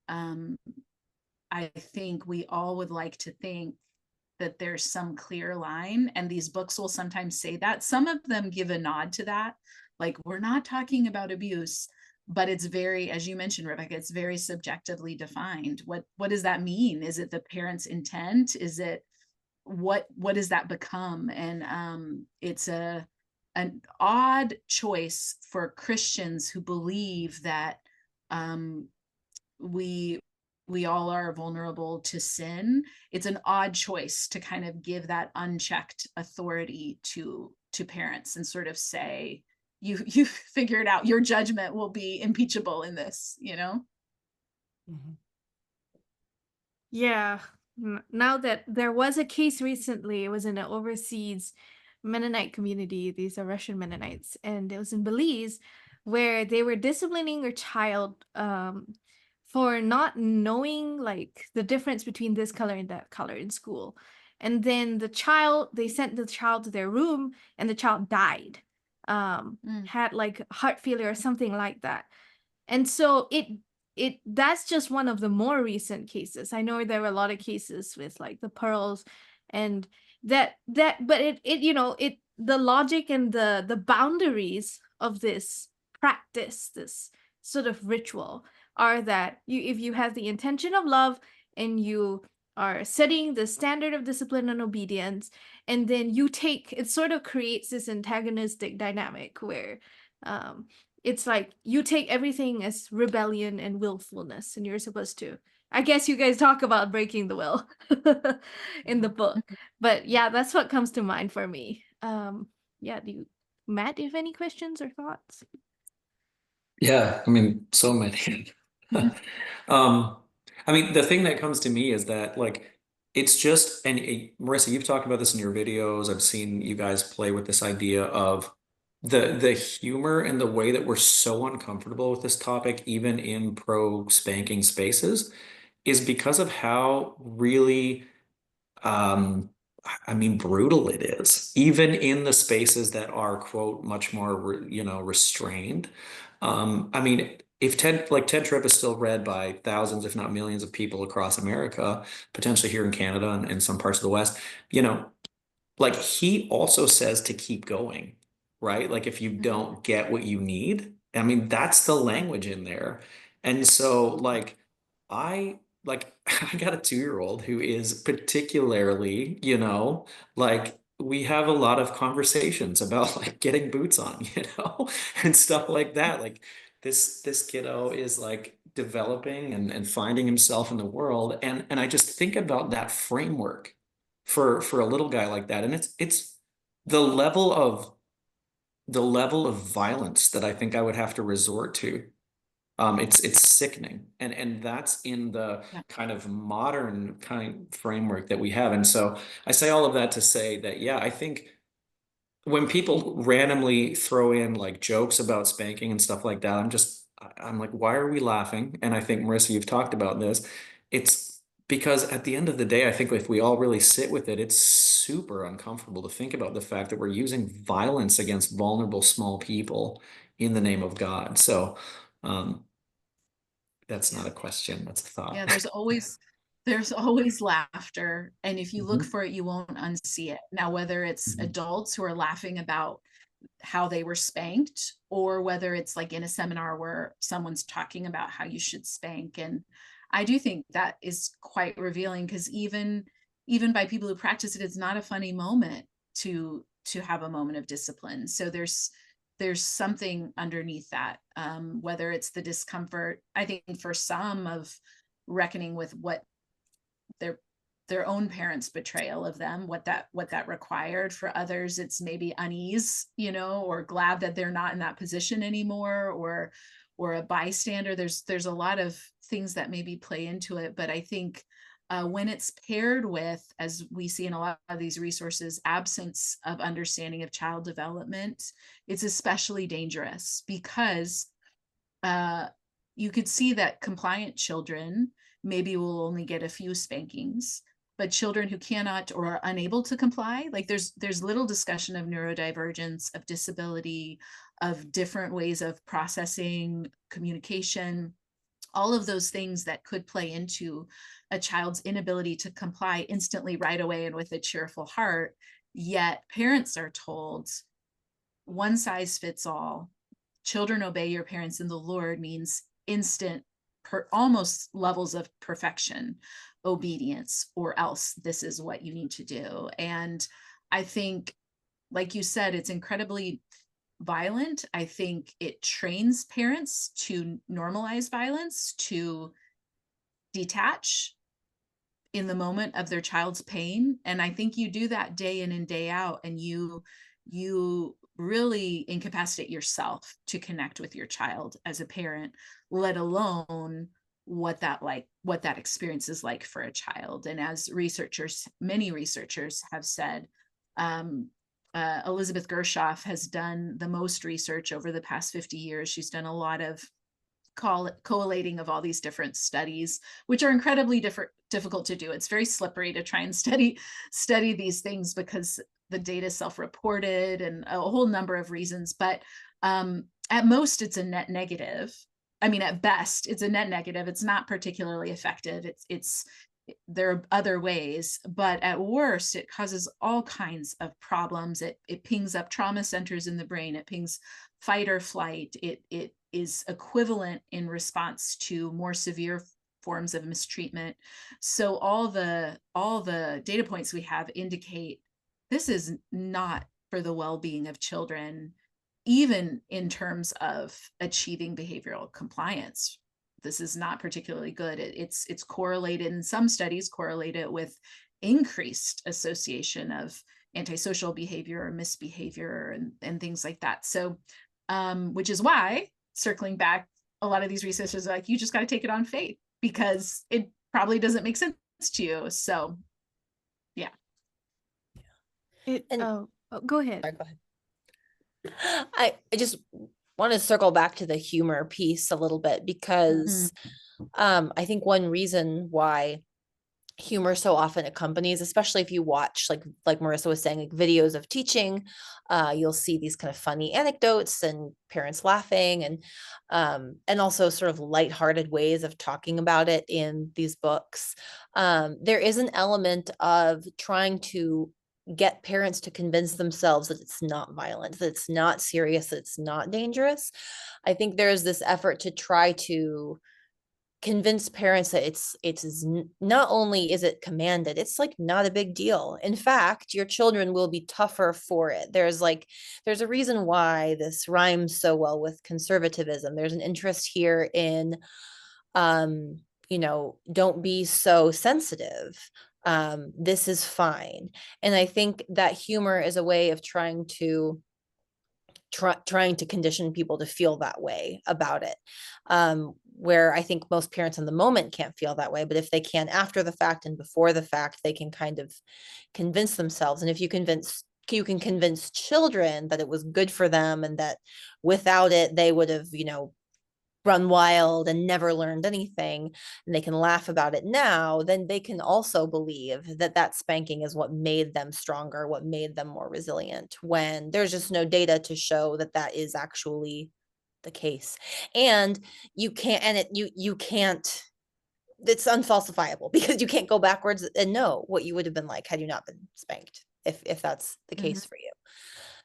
I think we all would like to think that there's some clear line, and these books will sometimes say that. Some of them give a nod to that, like, we're not talking about abuse, but it's very, as you mentioned, Rebecca, it's very subjectively defined. What does that mean? Is it the parent's intent? Is it what does that become? And it's an odd choice for Christians who believe that we all are vulnerable to sin. It's an odd choice to kind of give that unchecked authority to parents and sort of say, you figure it out, your judgment will be impeachable in this, Yeah. Now that there was a case recently, it was in an overseas Mennonite community. These are Russian Mennonites, and it was in Belize, where they were disciplining a child for not knowing like the difference between this color and that color in school. And then they sent the child to their room, and the child died. Had like heart failure or something like that. And so that's just one of the more recent cases. I know there were a lot of cases with like the pearls and that but it the logic and the boundaries of this practice, this sort of ritual, are that if you have the intention of love and you are setting the standard of discipline and obedience, and then it sort of creates this antagonistic dynamic where it's like you take everything as rebellion and willfulness, and you're supposed to, I guess you guys talk about breaking the will in the book. But yeah, that's what comes to mind for me. Yeah, Matt, do you have any questions or thoughts? Yeah, I mean, so many. I mean, the thing that comes to me is that like it's just, and Marissa, you've talked about this in your videos. I've seen you guys play with this idea of the humor and the way that we're so uncomfortable with this topic, even in pro spanking spaces, is because of how really um I mean, brutal it is, even in the spaces that are, quote, much more, restrained. I mean, if Ted Tripp is still read by thousands, if not millions of people across America, potentially here in Canada and some parts of the West, you know, like he also says to keep going, right? Like if you don't get what you need, I mean, that's the language in there. And so like I like I got a 2-year-old who is particularly, like we have a lot of conversations about like getting boots on, and stuff like that. Like this kiddo is like developing and finding himself in the world. And I just think about that framework for a little guy like that. And it's the level of violence that I think I would have to resort to. It's sickening, and that's in the kind of modern kind framework that we have. And so I say all of that to say that, yeah, I think when people randomly throw in like jokes about spanking and stuff like that, I'm just I'm like, why are we laughing? And I think, Marissa, you've talked about this. It's because at the end of the day, I think if we all really sit with it, it's super uncomfortable to think about the fact that we're using violence against vulnerable small people in the name of God. So um, that's not a question, that's a Yeah, thought. there's always laughter, and if you look Mhm. for it, you won't unsee it. Now, whether it's Mhm. adults who are laughing about how they were spanked, or whether it's like in a seminar where someone's talking about how you should spank. And I do think that is quite revealing, because even by people who practice it, it's not a funny moment to have a moment of discipline. So there's something underneath that, whether it's the discomfort, I think for some, of reckoning with what their their own parents' betrayal of them, what that required. For others, it's maybe unease, or glad that they're not in that position anymore, or a bystander. There's a lot of things that maybe play into it, but I think when it's paired with, as we see in a lot of these resources, absence of understanding of child development, it's especially dangerous, because uh, you could see that compliant children maybe will only get a few spankings, but children who cannot or are unable to comply, like there's little discussion of neurodivergence, of disability, of different ways of processing communication, all of those things that could play into a child's inability to comply instantly, right away, and with a cheerful heart. Yet parents are told one size fits all. Children, obey your parents in the Lord means instant, almost levels of perfection obedience, or else this is what you need to do. And I think, like you said, it's incredibly violent. I think it trains parents to normalize violence, to detach in the moment of their child's pain. And I think you do that day in and day out, and you really incapacitate yourself to connect with your child as a parent, let alone what that experience is like for a child. And as many researchers have said, Elizabeth Gershoff has done the most research over the past 50 years. She's done a lot of collating of all these different studies, which are incredibly difficult to do. It's very slippery to try and study these things, because the data is self-reported and a whole number of reasons. But at most, it's a net negative. I mean, at best, it's a net negative. It's not particularly effective. There are other ways, but at worst, it causes all kinds of problems. It pings up trauma centers in the brain. It pings fight or flight. It is equivalent in response to more severe forms of mistreatment. So all the data points we have indicate this is not for the well-being of children, even in terms of achieving behavioral compliance. This is not particularly good. It's correlated, in some studies, correlated with increased association of antisocial behavior or misbehavior and things like that. So which is why, circling back, a lot of these researchers are like, you just got to take it on faith, because it probably doesn't make sense to you. So yeah. Go ahead. Sorry, go ahead. I just want to circle back to the humor piece a little bit, because I think one reason why humor so often accompanies, especially if you watch, like Marissa was saying, like videos of teaching, you'll see these kind of funny anecdotes and parents laughing, and also sort of lighthearted ways of talking about it in these books. There is an element of trying to get parents to convince themselves that it's not violent, that it's not serious, that it's not dangerous. I think there's this effort to try to convince parents that it's not only is it commanded, it's like not a big deal. In fact, your children will be tougher for it. There's a reason why this rhymes so well with conservatism. There's an interest here in don't be so sensitive. This is fine. And I think that humor is a way of trying to condition people to feel that way about it, where I think most parents in the moment can't feel that way, but if they can after the fact and before the fact, they can kind of convince themselves. And if you can convince children that it was good for them, and that without it they would have run wild and never learned anything, and they can laugh about it now, then they can also believe that that spanking is what made them stronger, what made them more resilient, when there's just no data to show that that is actually the case. And you can't, and you can't, it's unfalsifiable, because you can't go backwards and know what you would have been like had you not been spanked, if that's the case for you.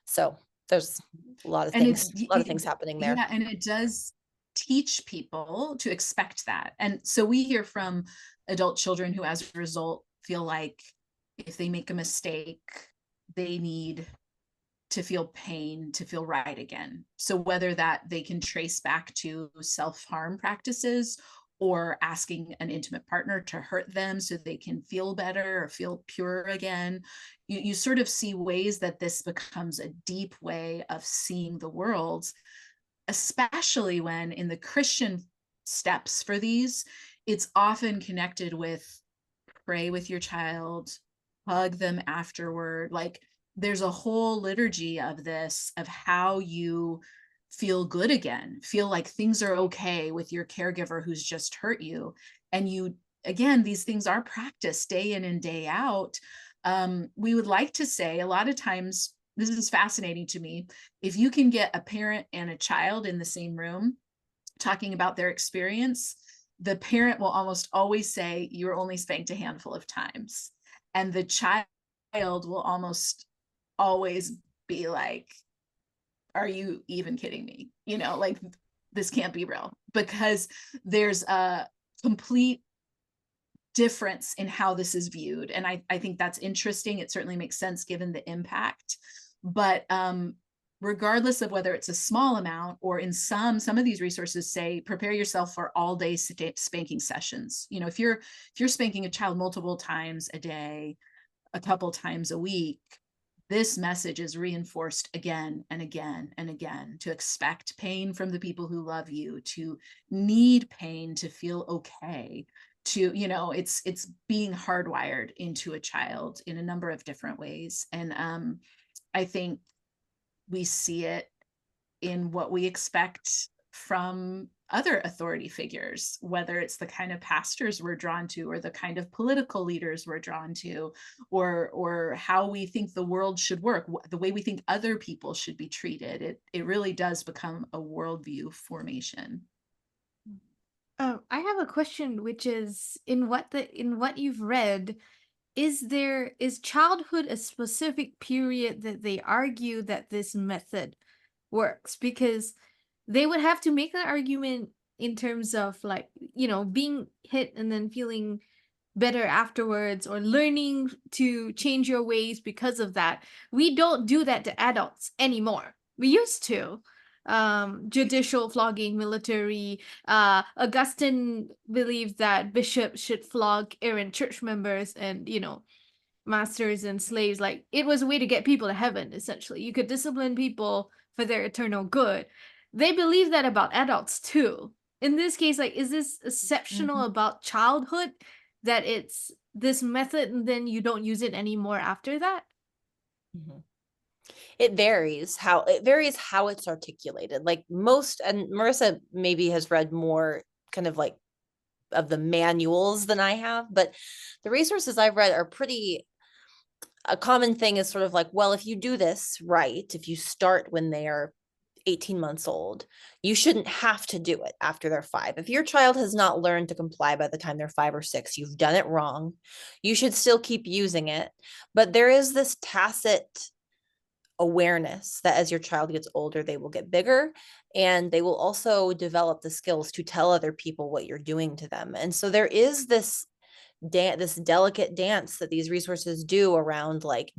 So there's a lot of things happening there. Yeah, and it does teach people to expect that. And so we hear from adult children who, as a result, feel like if they make a mistake, they need to feel pain to feel right again. So whether that they can trace back to self-harm practices, or asking an intimate partner to hurt them so they can feel better or feel pure again, you sort of see ways that this becomes a deep way of seeing the world, especially when in the Christian steps for these, it's often connected with pray with your child, hug them afterward. Like, there's a whole liturgy of this, of how you feel good again, feel like things are okay with your caregiver who's just hurt you. And you, again, these things are practiced day in and day out. We would like to say, a lot of times, this is fascinating to me, if you can get a parent and a child in the same room talking about their experience, the parent will almost always say, you were only spanked a handful of times. And the child will almost always be like, are you even kidding me? You know, like, this can't be real, because there's a complete difference in how this is viewed. And I think that's interesting. It certainly makes sense given the impact. But regardless of whether it's a small amount, or in some of these resources say, prepare yourself for all day spanking sessions. You know, if you're spanking a child multiple times a day, a couple times a week, this message is reinforced again and again and again, to expect pain from the people who love you, to need pain to feel okay, to, you know, it's being hardwired into a child in a number of different ways. And I think we see it in what we expect from other authority figures, whether it's the kind of pastors we're drawn to, or the kind of political leaders we're drawn to, or how we think the world should work, the way we think other people should be treated. It really does become a worldview formation. I have a question, which is, in what you've read, is childhood a specific period that they argue that this method works? Because they would have to make an argument in terms of, like, you know, being hit and then feeling better afterwards, or learning to change your ways because of that. We don't do that to adults anymore. We used to. Judicial flogging, military. Augustine believed that bishops should flog errant church members and, you know, masters and slaves. Like, it was a way to get people to heaven, essentially. You could discipline people for their eternal good. They believe that about adults too. In this case, like, is this exceptional about childhood, that it's this method and then you don't use it anymore after that? It varies how it's articulated. Like, most, and Marissa maybe has read more kind of like of the manuals than I have, but the resources I've read are pretty, a common thing is sort of like, well, if you do this right, if you start when they are 18 months old, you shouldn't have to do it after they're 5. If your child has not learned to comply by the time they're 5 or 6, you've done it wrong. You should still keep using it. But there is this tacit awareness that as your child gets older, they will get bigger, and they will also develop the skills to tell other people what you're doing to them. And so there is this delicate dance that these resources do around, like,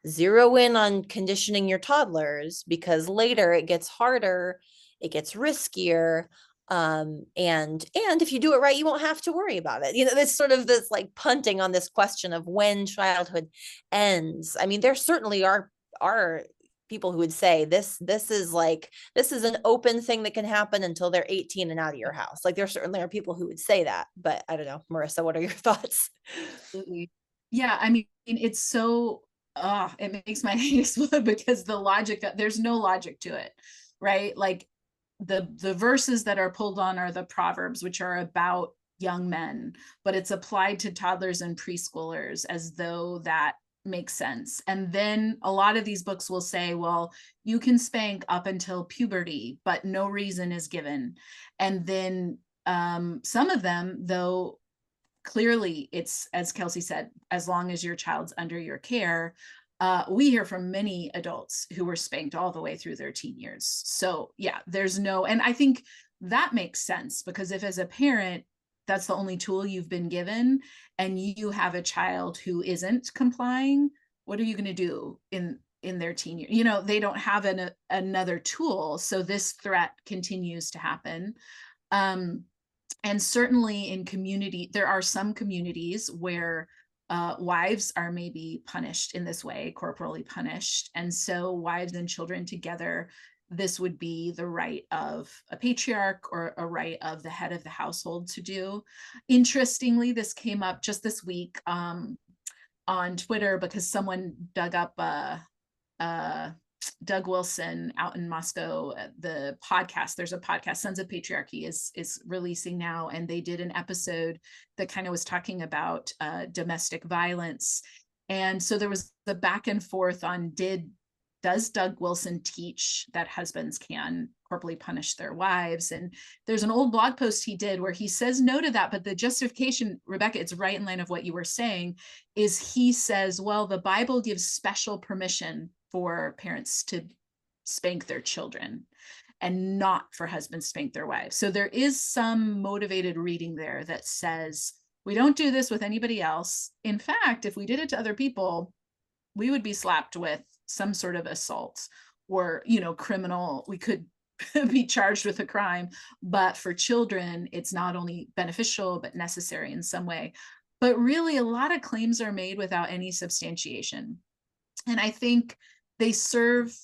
zero in on conditioning your toddlers, because later it gets harder, it gets riskier, and if you do it right, you won't have to worry about it. You know, there's sort of this, like, punting on this question of when childhood ends. I mean, there certainly are people who would say this is an open thing that can happen until they're 18 and out of your house. Like, there certainly are people who would say that, but I don't know. Marissa, what are your thoughts? Absolutely. Yeah, I mean, it's so it makes my head explode, because the logic, there's no logic to it, right? Like, the verses that are pulled on are the Proverbs, which are about young men, but it's applied to toddlers and preschoolers as though that makes sense. And then a lot of these books will say, well, you can spank up until puberty, but no reason is given. And then some of them, though, clearly it's, as Kelsey said, as long as your child's under your care. We hear from many adults who were spanked all the way through their teen years. So yeah, there's no, and I think that makes sense, because if as a parent, that's the only tool you've been given, and you have a child who isn't complying, what are you going to do in their teen year? You know, they don't have another tool. So this threat continues to happen. And certainly in community, there are some communities where wives are maybe punished in this way, corporally punished. And so wives and children together, this would be the right of a patriarch or a right of the head of the household to do. Interestingly, this came up just this week on Twitter, because someone dug up Doug Wilson out in Moscow, the podcast, there's a podcast, Sons of Patriarchy is releasing now. And they did an episode that kind of was talking about domestic violence. And so there was the back and forth on does Doug Wilson teach that husbands can corporally punish their wives? And there's an old blog post he did where he says no to that. But the justification, Rebecca, it's right in line of what you were saying, is he says, well, the Bible gives special permission for parents to spank their children and not for husbands to spank their wives. So there is some motivated reading there that says, we don't do this with anybody else. In fact, if we did it to other people, we would be slapped with some sort of assault or, you know, criminal, we could be charged with a crime. But for children, it's not only beneficial, but necessary in some way. But really, a lot of claims are made without any substantiation. And I think they serve,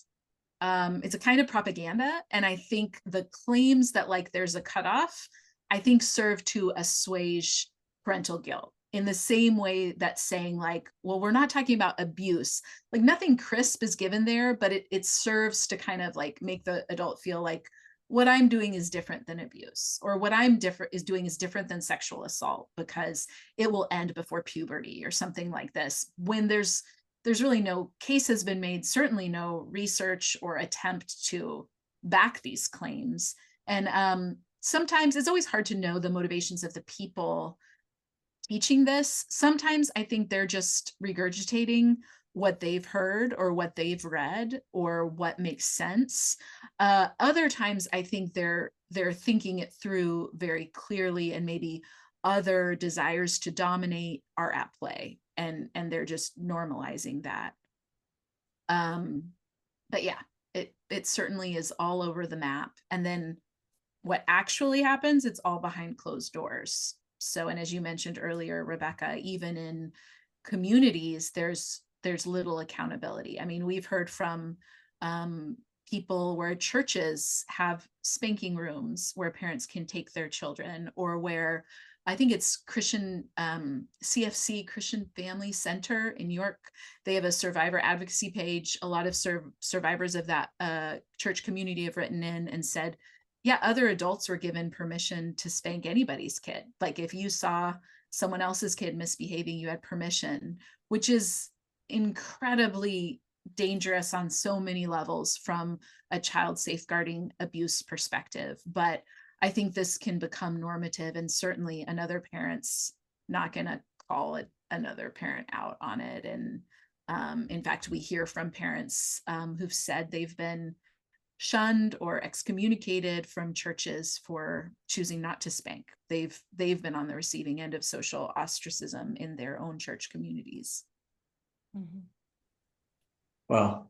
it's a kind of propaganda. And I think the claims that like there's a cutoff, I think serve to assuage parental guilt, in the same way that saying like, well, we're not talking about abuse, like nothing crisp is given there, but it serves to kind of like make the adult feel like what I'm doing is different than abuse, or what I'm doing is different than sexual assault, because it will end before puberty or something like this, when there's really no case has been made, certainly no research or attempt to back these claims. And sometimes it's always hard to know the motivations of the people teaching this. Sometimes I think they're just regurgitating what they've heard or what they've read or what makes sense. Other times I think they're thinking it through very clearly, and maybe other desires to dominate are at play, and they're just normalizing that. But yeah, it certainly is all over the map. And then what actually happens, it's all behind closed doors. So, and as you mentioned earlier, Rebecca, even in communities, there's little accountability. I mean, we've heard from people where churches have spanking rooms where parents can take their children, or where I think it's Christian CFC, Christian Family Center in New York. They have a survivor advocacy page. A lot of survivors of that church community have written in and said, yeah, other adults were given permission to spank anybody's kid. Like if you saw someone else's kid misbehaving, you had permission, which is incredibly dangerous on so many levels from a child safeguarding abuse perspective. But I think this can become normative, and certainly another parent's not going to call it another parent out on it. And in fact, we hear from parents who've said they've been shunned or excommunicated from churches for choosing not to spank. They've been on the receiving end of social ostracism in their own church communities. Mm-hmm. Well,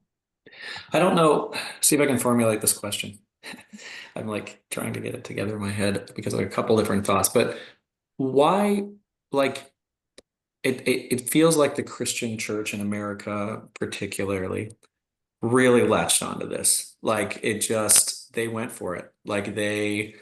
I don't know. See if I can formulate this question. I'm like trying to get it together in my head because of a couple different thoughts. But why, like, it feels like the Christian church in America, particularly, really latched onto this. Like they went for it. Like they,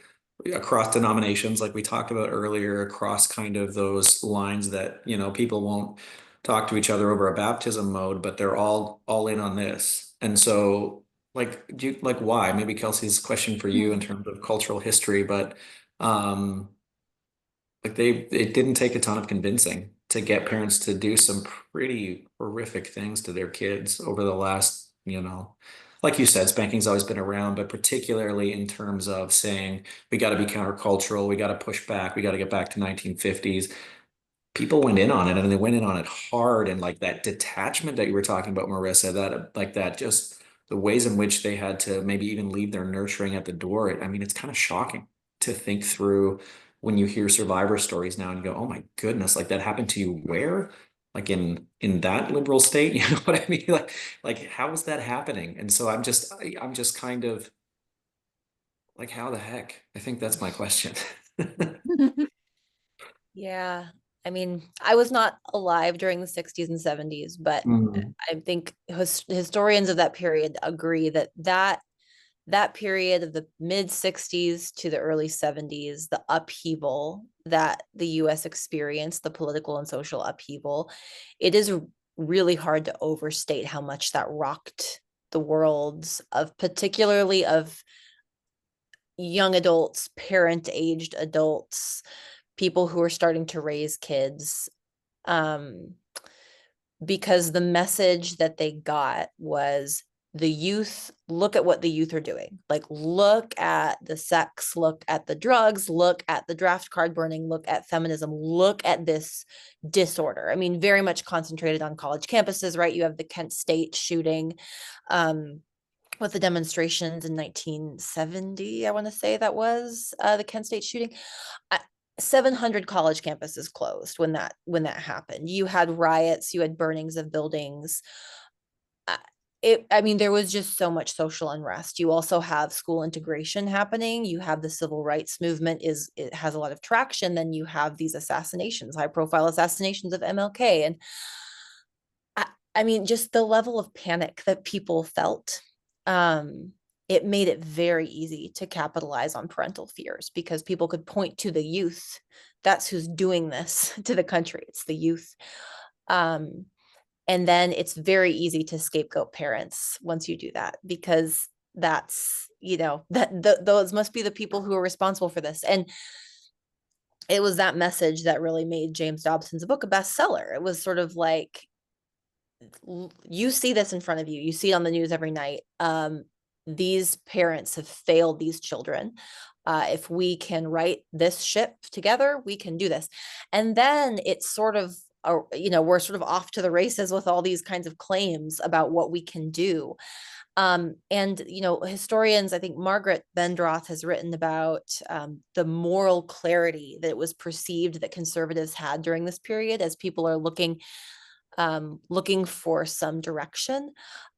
across denominations, like we talked about earlier, across kind of those lines that, people won't talk to each other over a baptism mode, but they're all in on this. And so like why? Maybe Kelsey's question for you in terms of cultural history, but um like it didn't take a ton of convincing to get parents to do some pretty horrific things to their kids over the last, like you said, spanking's always been around, but particularly in terms of saying we got to be countercultural, we got to push back, we got to get back to 1950s. People went in on it and they went in on it hard. And like that detachment that you were talking about, Marissa, that like that just the ways in which they had to maybe even leave their nurturing at the door. I mean, it's kind of shocking to think through when you hear survivor stories now and you go, oh my goodness, like that happened to you where? Like in that liberal state, you know what I mean? Like how is that happening? And so I'm just kind of like, how the heck? I think that's my question. Yeah. I mean, I was not alive during the 60s and 70s, but Mm. I think historians of that period agree that that period of the mid 60s to the early 70s, the upheaval that the US experienced, the political and social upheaval, it is really hard to overstate how much that rocked the worlds of, particularly of young adults, parent-aged adults, people who are starting to raise kids, because the message that they got was the youth, look at what the youth are doing. Like, look at the sex, look at the drugs, look at the draft card burning, look at feminism, look at this disorder. I mean, very much concentrated on college campuses, right? You have the Kent State shooting, with the demonstrations in 1970, I want to say that was the Kent State shooting. 700 college campuses closed when that happened. You had riots, you had burnings of buildings. I mean, there was just so much social unrest. You also have school integration happening. You have the civil rights movement it has a lot of traction. Then you have these assassinations, high profile assassinations of MLK. And I mean, just the level of panic that people felt, it made it very easy to capitalize on parental fears because people could point to the youth. That's who's doing this to the country. It's the youth. And then it's very easy to scapegoat parents once you do that, because that's, those must be the people who are responsible for this. And it was that message that really made James Dobson's book a bestseller. It was sort of like, you see this in front of you. You see it on the news every night. These parents have failed these children. If we can right this ship together, we can do this. And then it's sort of, we're sort of off to the races with all these kinds of claims about what we can do. And, historians, I think Margaret Bendroth has written about the moral clarity that it was perceived that conservatives had during this period as people are looking for some direction.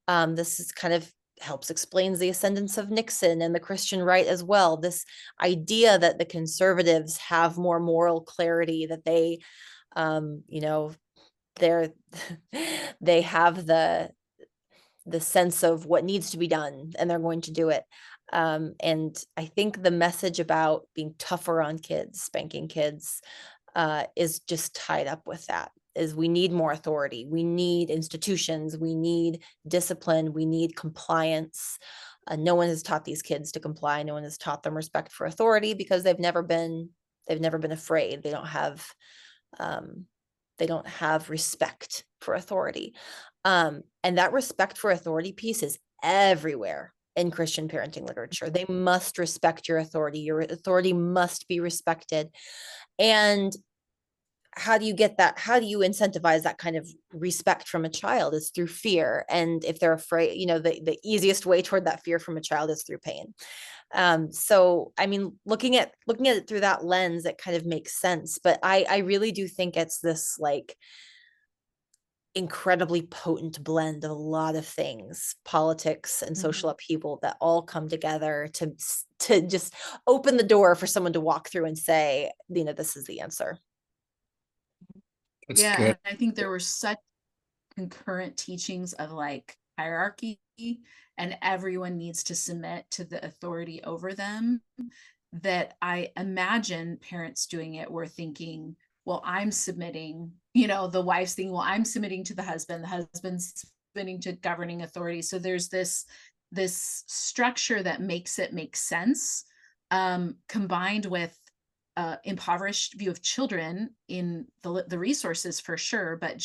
This is kind of helps explains the ascendance of Nixon and the Christian right as well. This idea that the conservatives have more moral clarity, that they, they have the sense of what needs to be done and they're going to do it. And I think the message about being tougher on kids, spanking kids, is just tied up with that. Is we need more authority, we need institutions, we need discipline, we need compliance. No one has taught these kids to comply. No one has taught them respect for authority because they've never been afraid. They don't have respect for authority. And that respect for authority piece is everywhere in Christian parenting literature. They must respect your authority. Your authority must be respected. And how do you get that? How do you incentivize that kind of respect from a child? Is through fear. And if they're afraid, the easiest way toward that fear from a child is through pain. So, I mean, looking at it through that lens, it kind of makes sense. But I really do think it's this like incredibly potent blend of a lot of things, politics and social upheaval, that all come together to just open the door for someone to walk through and say, this is the answer. That's Yeah, good. and I think there were such concurrent teachings of like hierarchy and everyone needs to submit to the authority over them, that I imagine parents doing it were thinking, well, I'm submitting, the wife's thinking, well, I'm submitting to the husband's submitting to governing authority. So there's this this structure that makes it make sense, combined with impoverished view of children in the resources for sure, but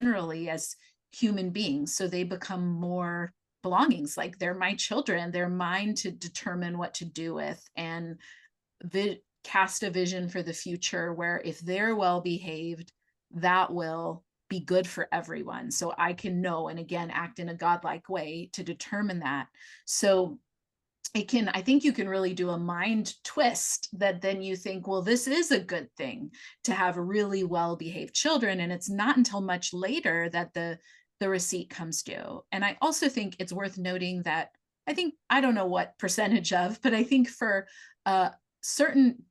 generally as human beings. So they become more belongings, like they're my children, they're mine to determine what to do with, and cast a vision for the future where if they're well behaved, that will be good for everyone. So I can know, and again, act in a godlike way to determine that. So I think you can really do a mind twist that then you think, well, this is a good thing to have really well-behaved children. And it's not until much later that the receipt comes due. And I also think it's worth noting that I don't know what percentage of, but I think for a certain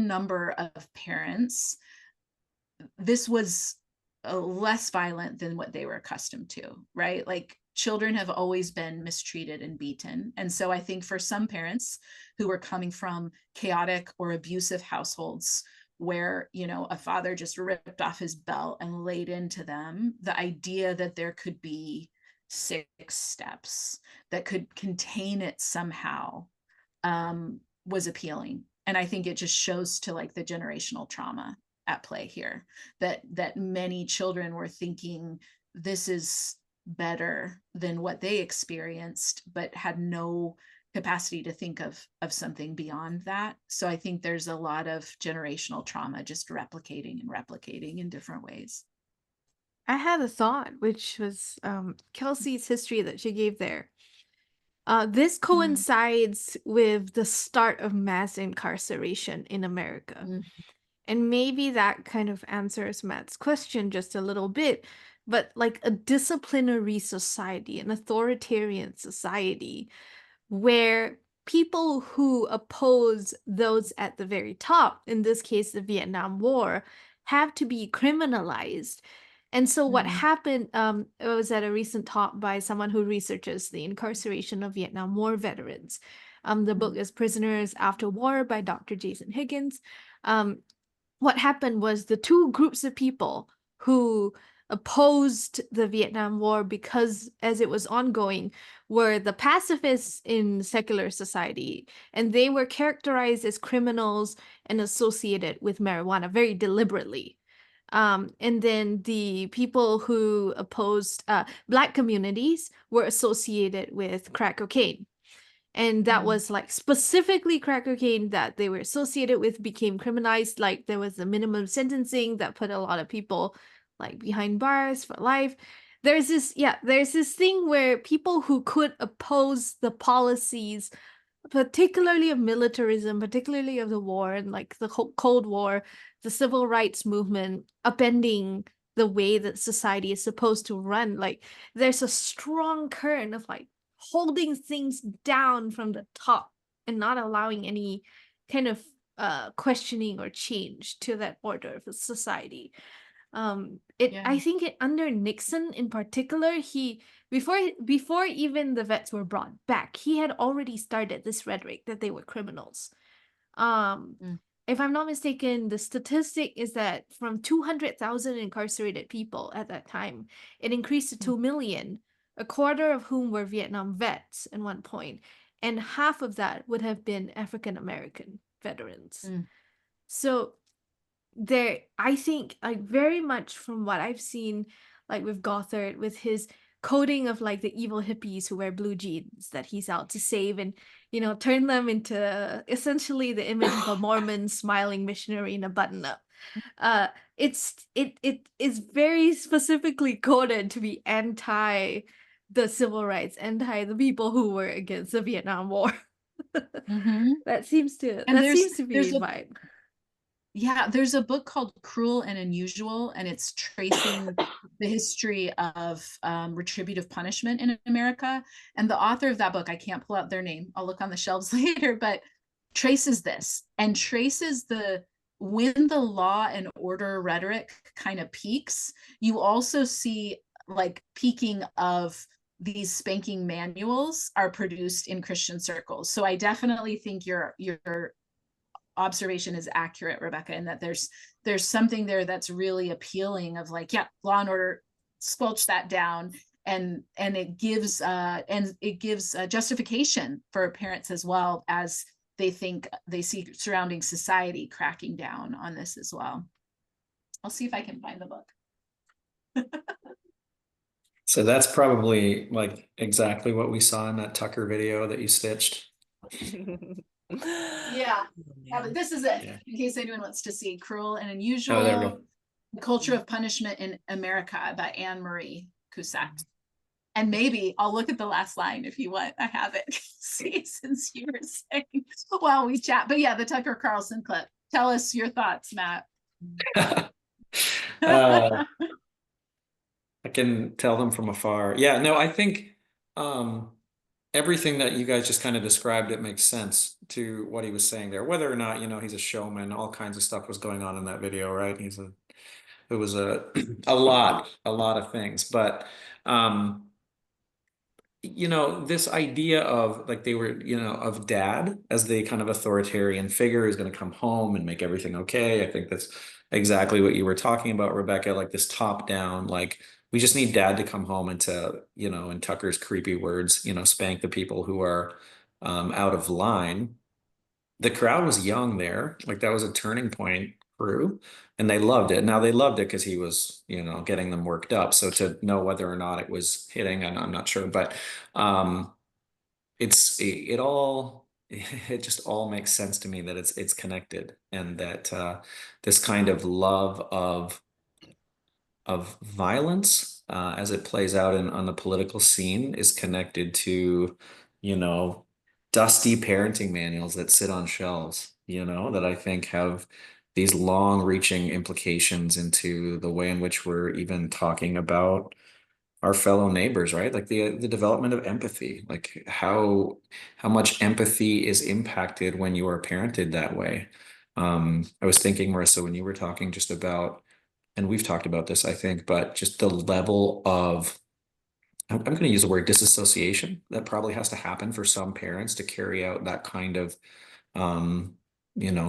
number of parents, this was less violent than what they were accustomed to, right? Like children have always been mistreated and beaten. And so I think for some parents who were coming from chaotic or abusive households where, a father just ripped off his belt and laid into them, the idea that there could be 6 steps that could contain it somehow was appealing. And I think it just shows to like the generational trauma at play here, that many children were thinking this is better than what they experienced, but had no capacity to think of something beyond that. So I think there's a lot of generational trauma just replicating in different ways. I had a thought, which was Kelsey's history that she gave there. This coincides with the start of mass incarceration in America. And maybe that kind of answers Matt's question just a little bit, but like a disciplinary society, an authoritarian society, where people who oppose those at the very top, in this case, the Vietnam War, have to be criminalized. And so what happened, it was at a recent talk by someone who researches the incarceration of Vietnam War veterans. The book is Prisoners After War by Dr. Jason Higgins. What happened was the two groups of people who opposed the Vietnam War because as it was ongoing were the pacifists in secular society, and they were characterized as criminals and associated with marijuana very deliberately. And then the people who opposed Black communities were associated with crack cocaine. And that was like specifically crack cocaine that they were associated with became criminalized. Like there was a minimum sentencing that put a lot of people like behind bars for life. There's this thing where people who could oppose the policies, particularly of militarism, particularly of the war and like the Cold War, the civil rights movement, upending the way that society is supposed to run. Like there's a strong current of like holding things down from the top and not allowing any kind of questioning or change to that order of society. I think under Nixon in particular, he before even the vets were brought back, he had already started this rhetoric that they were criminals. If I'm not mistaken, the statistic is that from 200,000 incarcerated people at that time, it increased to 2 million, a quarter of whom were Vietnam vets at one point, and half of that would have been African American veterans. So I think like very much from what I've seen, like with Gothard, with his coding of like the evil hippies who wear blue jeans that he's out to save and turn them into essentially the image of a Mormon smiling missionary in a button-up. It is very specifically coded to be anti the civil rights, anti the people who were against the Vietnam War. That seems to be his vibe. Yeah, there's a book called Cruel and Unusual, and it's tracing the history of retributive punishment in America. And the author of that book, I can't pull out their name, I'll look on the shelves later, but traces this and traces when the law and order rhetoric kind of peaks, you also see like peaking of these spanking manuals are produced in Christian circles. So I definitely think your observation is accurate, Rebecca, and that there's something there that's really appealing of like, yeah, law and order, squelch that down. and it gives justification for parents as well, as they see surrounding society cracking down on this as well. I'll see if I can find the book. So that's probably like exactly what we saw in that Tucker video that you stitched. Yeah, but this is it. In case anyone wants to see Cruel and Unusual, there we go. The Culture of Punishment in America by Anne Marie Cusack. And maybe I'll look at the last line if you want. I have it. See, since you were saying while we chat. But yeah, the Tucker Carlson clip. Tell us your thoughts, Matt. I can tell them from afar. Yeah, no, I think everything that you guys just kind of described, it makes sense to what he was saying there. Whether or not, he's a showman, all kinds of stuff was going on in that video, right? It was a lot of things. But this idea of like they were, of dad as the kind of authoritarian figure who's going to come home and make everything okay. I think that's exactly what you were talking about, Rebecca, like this top down, like we just need dad to come home and to, in Tucker's creepy words, spank the people who are out of line. The crowd was young there. Like that was a turning point crew and they loved it. Now they loved it because he was, getting them worked up. So to know whether or not it was hitting, I'm not sure, but it just all makes sense to me that it's connected and that this kind of love of violence as it plays out on the political scene is connected to, dusty parenting manuals that sit on shelves, that I think have these long-reaching implications into the way in which we're even talking about our fellow neighbors, right? Like the development of empathy, like how much empathy is impacted when you are parented that way. I was thinking, Marissa, when you were talking just about, and we've talked about this, I think, but just the level of, I'm going to use the word disassociation that probably has to happen for some parents to carry out that kind of,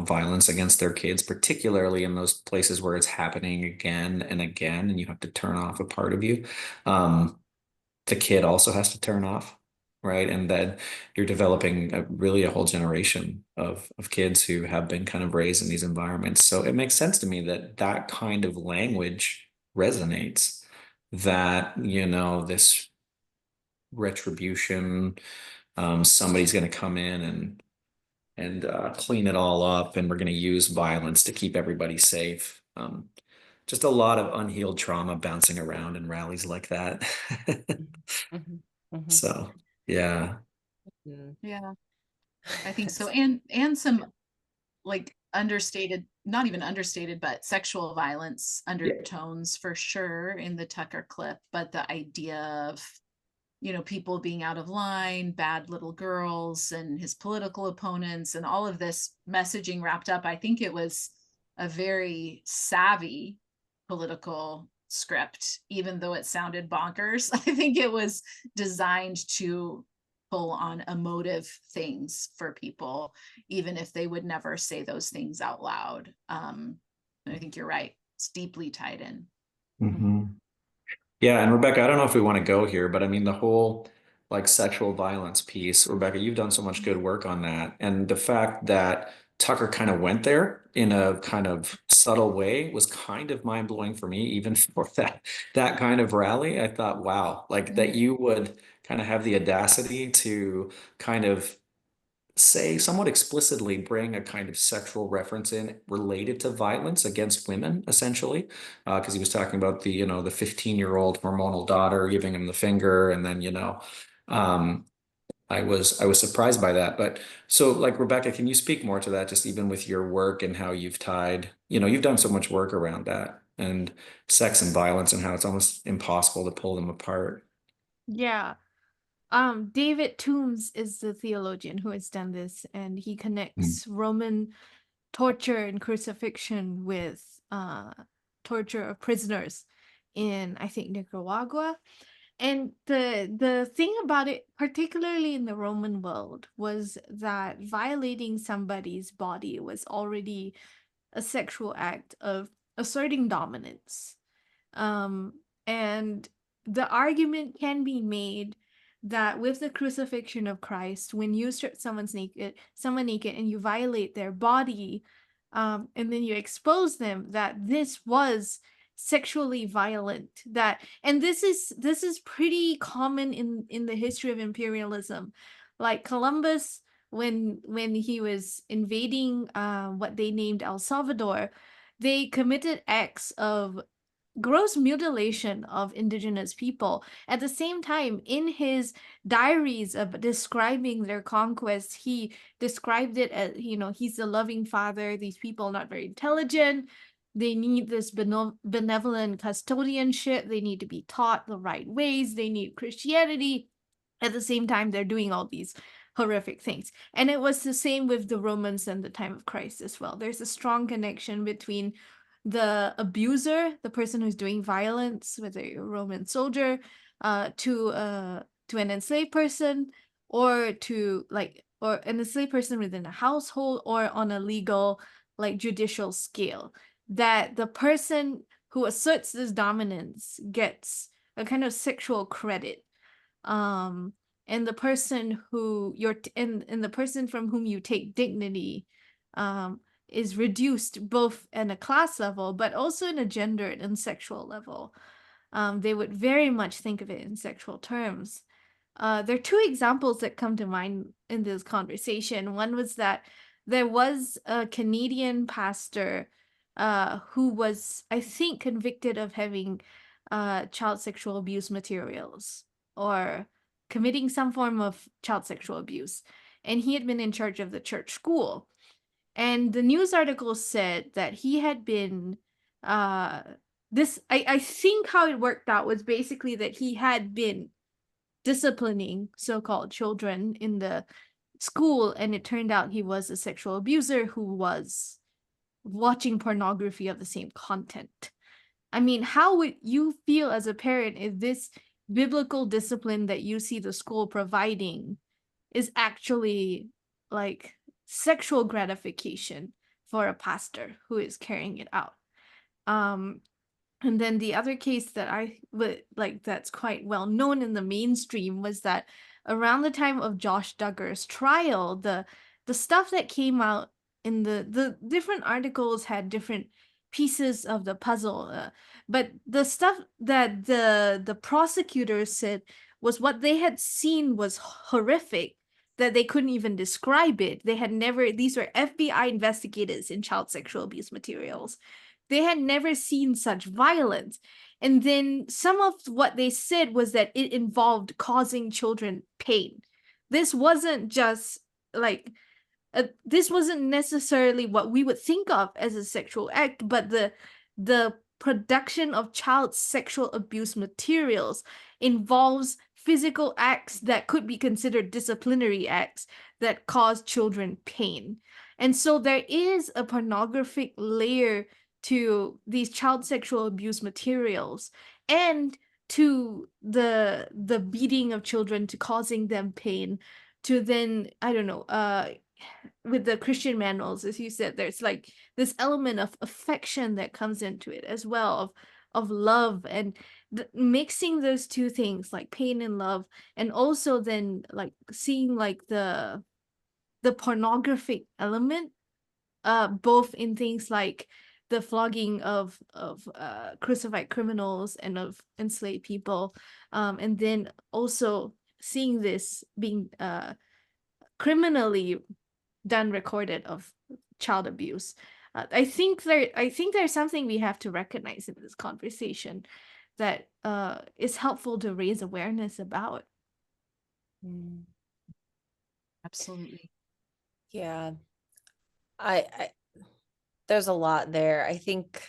violence against their kids, particularly in those places where it's happening again and again, and you have to turn off a part of you. The kid also has to turn off, right? And then you're developing really a whole generation of kids who have been kind of raised in these environments. So it makes sense to me that that kind of language resonates, that, this retribution, somebody's going to come in and clean it all up, and we're going to use violence to keep everybody safe. Just a lot of unhealed trauma bouncing around in rallies like that. So, yeah. Yeah, I think so. And some like understated, not even understated, but sexual violence undertones for sure in the Tucker clip. But the idea of, people being out of line, bad little girls, and his political opponents, and all of this messaging wrapped up, I think it was a very savvy political script, even though it sounded bonkers. I think it was designed to pull on emotive things for people, even if they would never say those things out loud. And I think you're right. It's deeply tied in. Mm-hmm. Yeah, and Rebecca, I don't know if we want to go here, but I mean the whole like sexual violence piece, Rebecca, you've done so much good work on that. And the fact that Tucker kind of went there in a kind of subtle way was kind of mind-blowing for me, even for that kind of rally. I thought, wow, like that you would kind of have the audacity to kind of say somewhat explicitly bring a kind of sexual reference in related to violence against women, essentially, because he was talking about the the 15-year-old hormonal daughter giving him the finger, and then I was surprised by that. But so like Rebecca, can you speak more to that, just even with your work and how you've tied, you've done so much work around that and sex and violence and how it's almost impossible to pull them apart. Yeah. David Toombs is the theologian who has done this, and he connects Roman torture and crucifixion with torture of prisoners in, I think, Nicaragua. And the thing about it, particularly in the Roman world, was that violating somebody's body was already a sexual act of asserting dominance. And the argument can be made that with the crucifixion of Christ, when you strip someone naked and you violate their body, and then you expose them, that this was sexually violent. And this is pretty common in the history of imperialism. Like Columbus, when he was invading what they named El Salvador, they committed acts of gross mutilation of indigenous people. At the same time, in his diaries of describing their conquest, he described it as, he's a loving father. These people are not very intelligent. They need this benevolent custodianship. They need to be taught the right ways. They need Christianity. At the same time, they're doing all these horrific things. And it was the same with the Romans and the time of Christ as well. There's a strong connection between the abuser, the person who's doing violence, whether you're a Roman soldier, to an enslaved person, or or an enslaved person within a household, or on a legal, like judicial scale. That the person who asserts this dominance gets a kind of sexual credit. And the person who and the person from whom you take dignity, is reduced both in a class level, but also in a gendered and sexual level. They would very much think of it in sexual terms. There are two examples that come to mind in this conversation. One was that there was a Canadian pastor who was, I think, convicted of having child sexual abuse materials, or committing some form of child sexual abuse. And he had been in charge of the church school. And the news article said that he had been I think how it worked out was basically that he had been disciplining so-called children in the school, and it turned out he was a sexual abuser who was watching pornography of the same content. I mean, how would you feel as a parent if this biblical discipline that you see the school providing is actually like sexual gratification for a pastor who is carrying it out? And then the other case that I would like that's quite well known in the mainstream was that around the time of Josh Duggar's trial, the stuff that came out in the different articles had different pieces of the puzzle, but the stuff that the prosecutors said was what they had seen was horrific, that they couldn't even describe it. These were FBI investigators in child sexual abuse materials. They had never seen such violence. And then some of what they said was that it involved causing children pain. This wasn't just like, this wasn't necessarily what we would think of as a sexual act, but the production of child sexual abuse materials involves physical acts that could be considered disciplinary acts that cause children pain. And so there is a pornographic layer to these child sexual abuse materials, and to the beating of children, to causing them pain, to then, I don't know, with the Christian manuals, as you said, there's like this element of affection that comes into it as well, of love, and mixing those two things, like pain and love, and also then like seeing like the pornographic element, both in things like the flogging of crucified criminals and of enslaved people, and then also seeing this being criminally done, recorded, of child abuse. I think there's something we have to recognize in this conversation that is helpful to raise awareness about. Absolutely. Yeah. I there's a lot there. I think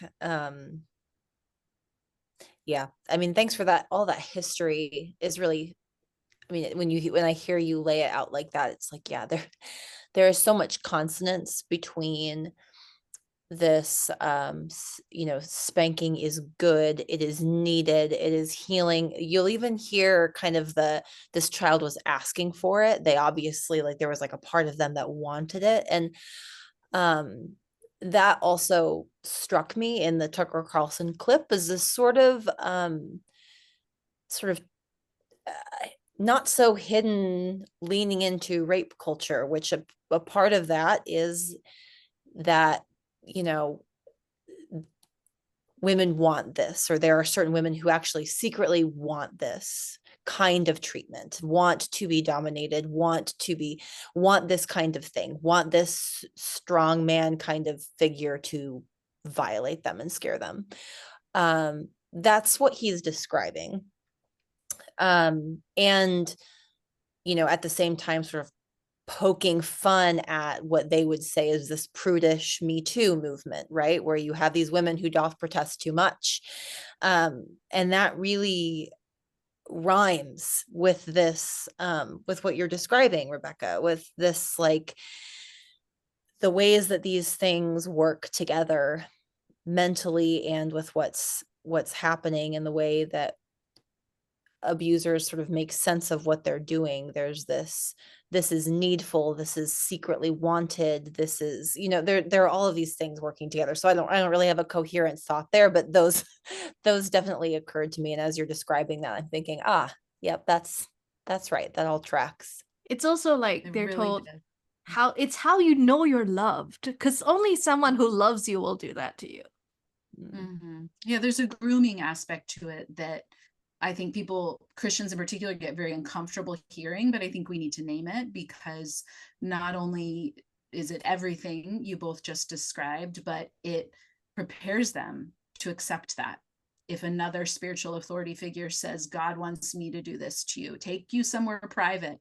yeah, I mean, thanks for that. All that history is really, I mean, when I hear you lay it out like that, it's like, yeah, there is so much consonance between this, spanking is good, it is needed, it is healing. You'll even hear kind of this child was asking for it. They obviously, like, there was like a part of them that wanted it. And that also struck me in the Tucker Carlson clip, as this sort of sort of not so hidden leaning into rape culture, which a part of that is that, you know, women want this, or there are certain women who actually secretly want this kind of treatment, want to be dominated, want this kind of thing, want this strong man kind of figure to violate them and scare them. That's what he's describing. And, you know, at the same time, sort of poking fun at what they would say is this prudish Me Too movement, right? Where you have these women who doth protest too much. And that really rhymes with this, with what you're describing, Rebecca, with this, like, the ways that these things work together mentally and with what's happening, and the way that abusers sort of make sense of what they're doing. There's this is needful, this is secretly wanted, this is, you know, there are all of these things working together. So I don't really have a coherent thought there, but those definitely occurred to me. And as you're describing that, I'm thinking, yep, that's right, that all tracks. It's also like It they're really told did. how you know you're loved, because only someone who loves you will do that to you. Yeah, there's a grooming aspect to it that I think Christians in particular, get very uncomfortable hearing, but I think we need to name it, because not only is it everything you both just described, but it prepares them to accept that. If another spiritual authority figure says, God wants me to do this to you, take you somewhere private,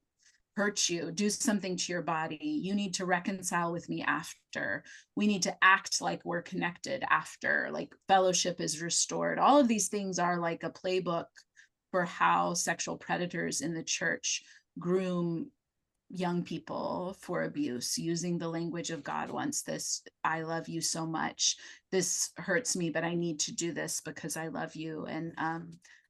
hurt you, do something to your body, you need to reconcile with me after. We need to act like we're connected after, like fellowship is restored. All of these things are like a playbook for how sexual predators in the church groom young people for abuse, using the language of God wants this, I love you so much, this hurts me, but I need to do this because I love you. And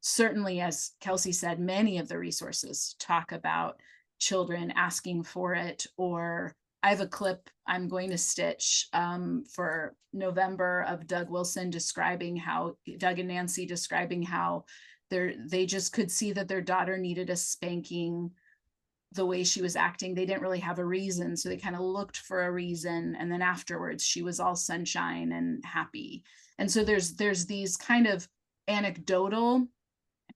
certainly, as Kelsey said, many of the resources talk about children asking for it. Or I have a clip I'm going to stitch for November of Doug Wilson describing how, Doug and Nancy describing how they just could see that their daughter needed a spanking the way she was acting. They didn't really have a reason, so they kind of looked for a reason, and then afterwards she was all sunshine and happy. And so there's these kind of anecdotal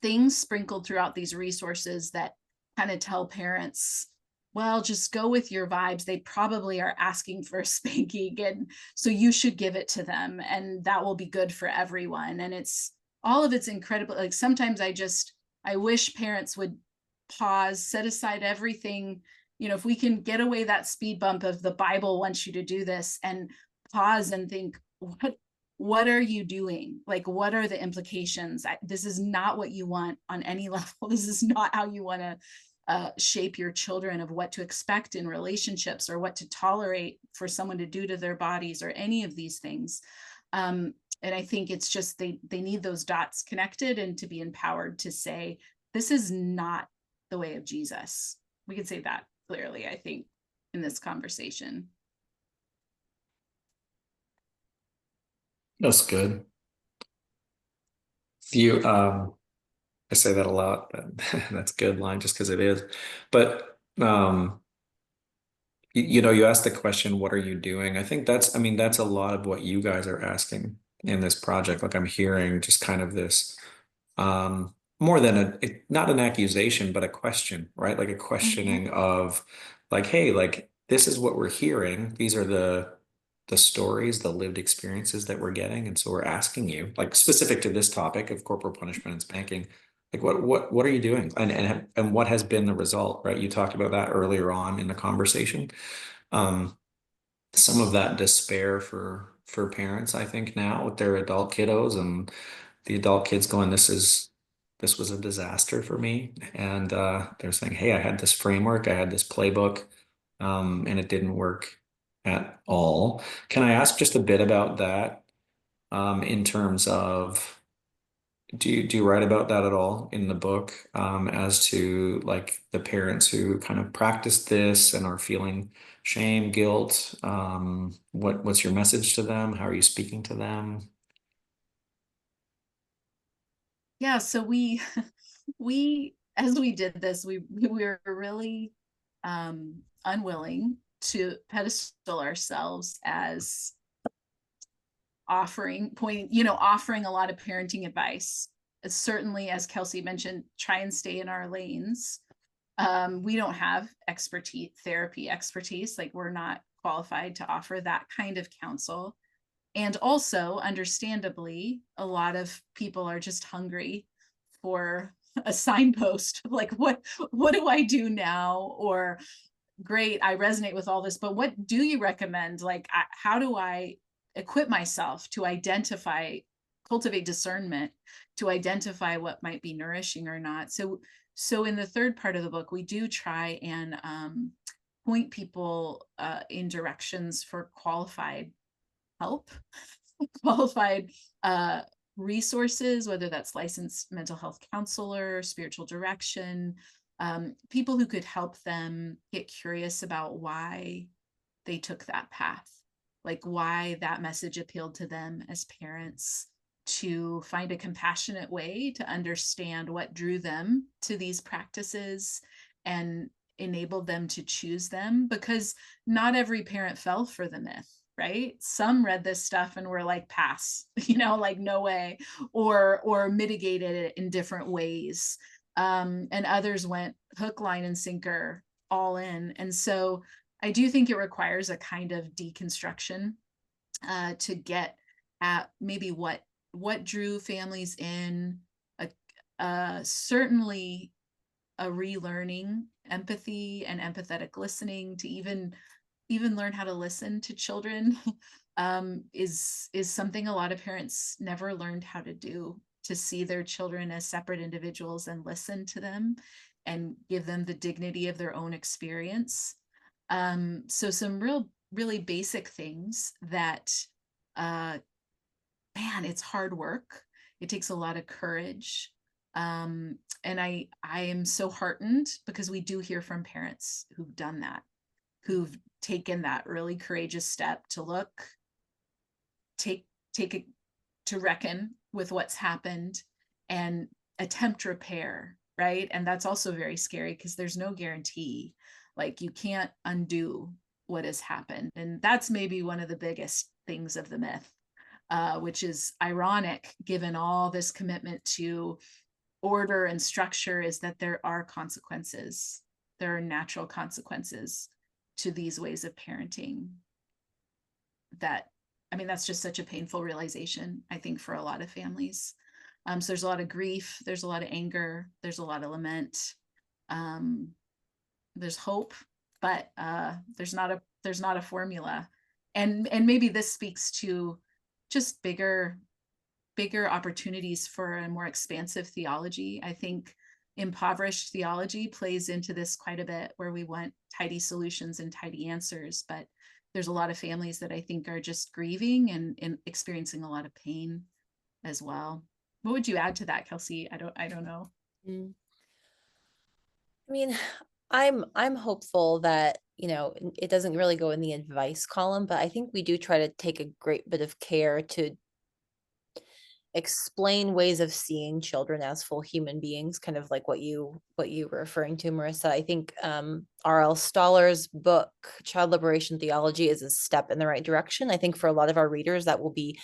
things sprinkled throughout these resources that kind of tell parents, well, just go with your vibes, they probably are asking for a spanking, and so you should give it to them, and that will be good for everyone. And it's incredible. Like, sometimes I wish parents would pause, set aside everything, you know, if we can get away that speed bump of the Bible wants you to do this, and pause and think, what are you doing? Like, what are the implications? This is not what you want on any level. This is not how you want to shape your children, of what to expect in relationships, or what to tolerate for someone to do to their bodies, or any of these things. And I think it's just they need those dots connected, and to be empowered to say, this is not the way of Jesus. We can say that clearly, I think, in this conversation. That's good. I say that a lot, but that's a good line just because it is. But you know, you asked the question, what are you doing? I think that's a lot of what you guys are asking in this project. Like, I'm hearing just kind of this, more than not an accusation, but a question, right? Like a questioning of, like, hey, like, this is what we're hearing. These are the stories, the lived experiences that we're getting. And so we're asking you, like, specific to this topic of corporal punishment and spanking, like, what are you doing? And what has been the result, right? You talked about that earlier on in the conversation. Some of that despair for parents, I think, now with their adult kiddos, and the adult kids going, this was a disaster for me. And they're saying, hey, I had this framework, I had this playbook, and it didn't work at all. Can I ask just a bit about that, in terms of, do you write about that at all in the book, as to, like, the parents who kind of practice this and are feeling shame, guilt? What's your message to them? How are you speaking to them? Yeah, so we we as we did this, we were really unwilling to pedestal ourselves as offering a lot of parenting advice. Certainly, as Kelsey mentioned, try and stay in our lanes. We don't have therapy expertise, like we're not qualified to offer that kind of counsel. And also, understandably, a lot of people are just hungry for a signpost, like what do I do now? Or great, I resonate with all this, but what do you recommend? Like, how do I equip myself to cultivate discernment, to identify what might be nourishing or not? So in the third part of the book, we do try and point people in directions for qualified help, qualified resources, whether that's licensed mental health counselor, spiritual direction, people who could help them get curious about why they took that path, like why that message appealed to them as parents, to find a compassionate way to understand what drew them to these practices and enabled them to choose them, because not every parent fell for the myth, right? Some read this stuff and were like, pass, like no way, or mitigated it in different ways. And others went hook, line, and sinker all in. And so I do think it requires a kind of deconstruction to get at maybe what drew families in, certainly a relearning empathy and empathetic listening, to even learn how to listen to children is something a lot of parents never learned how to do, to see their children as separate individuals and listen to them and give them the dignity of their own experience. So some really basic things that, man, it's hard work. It takes a lot of courage. And I am so heartened because we do hear from parents who've done that, who've taken that really courageous step to take it, to reckon with what's happened and attempt repair, right? And that's also very scary because there's no guarantee. Like, you can't undo what has happened. And that's maybe one of the biggest things of the myth, which is ironic given all this commitment to order and structure, is that there are consequences. There are natural consequences to these ways of parenting. That's just such a painful realization, I think, for a lot of families. So there's a lot of grief, there's a lot of anger, there's a lot of lament, there's hope, but there's not a formula. And maybe this speaks to just bigger opportunities for a more expansive theology. I think impoverished theology plays into this quite a bit, where we want tidy solutions and tidy answers, but there's a lot of families that I think are just grieving and experiencing a lot of pain as well. What would you add to that, Kelsey? I don't know. I mean, I'm hopeful that, it doesn't really go in the advice column, but I think we do try to take a great bit of care to explain ways of seeing children as full human beings, kind of like what you were referring to, Marissa. I think R.L. Stoller's book, Child Liberation Theology, is a step in the right direction. I think for a lot of our readers, that will be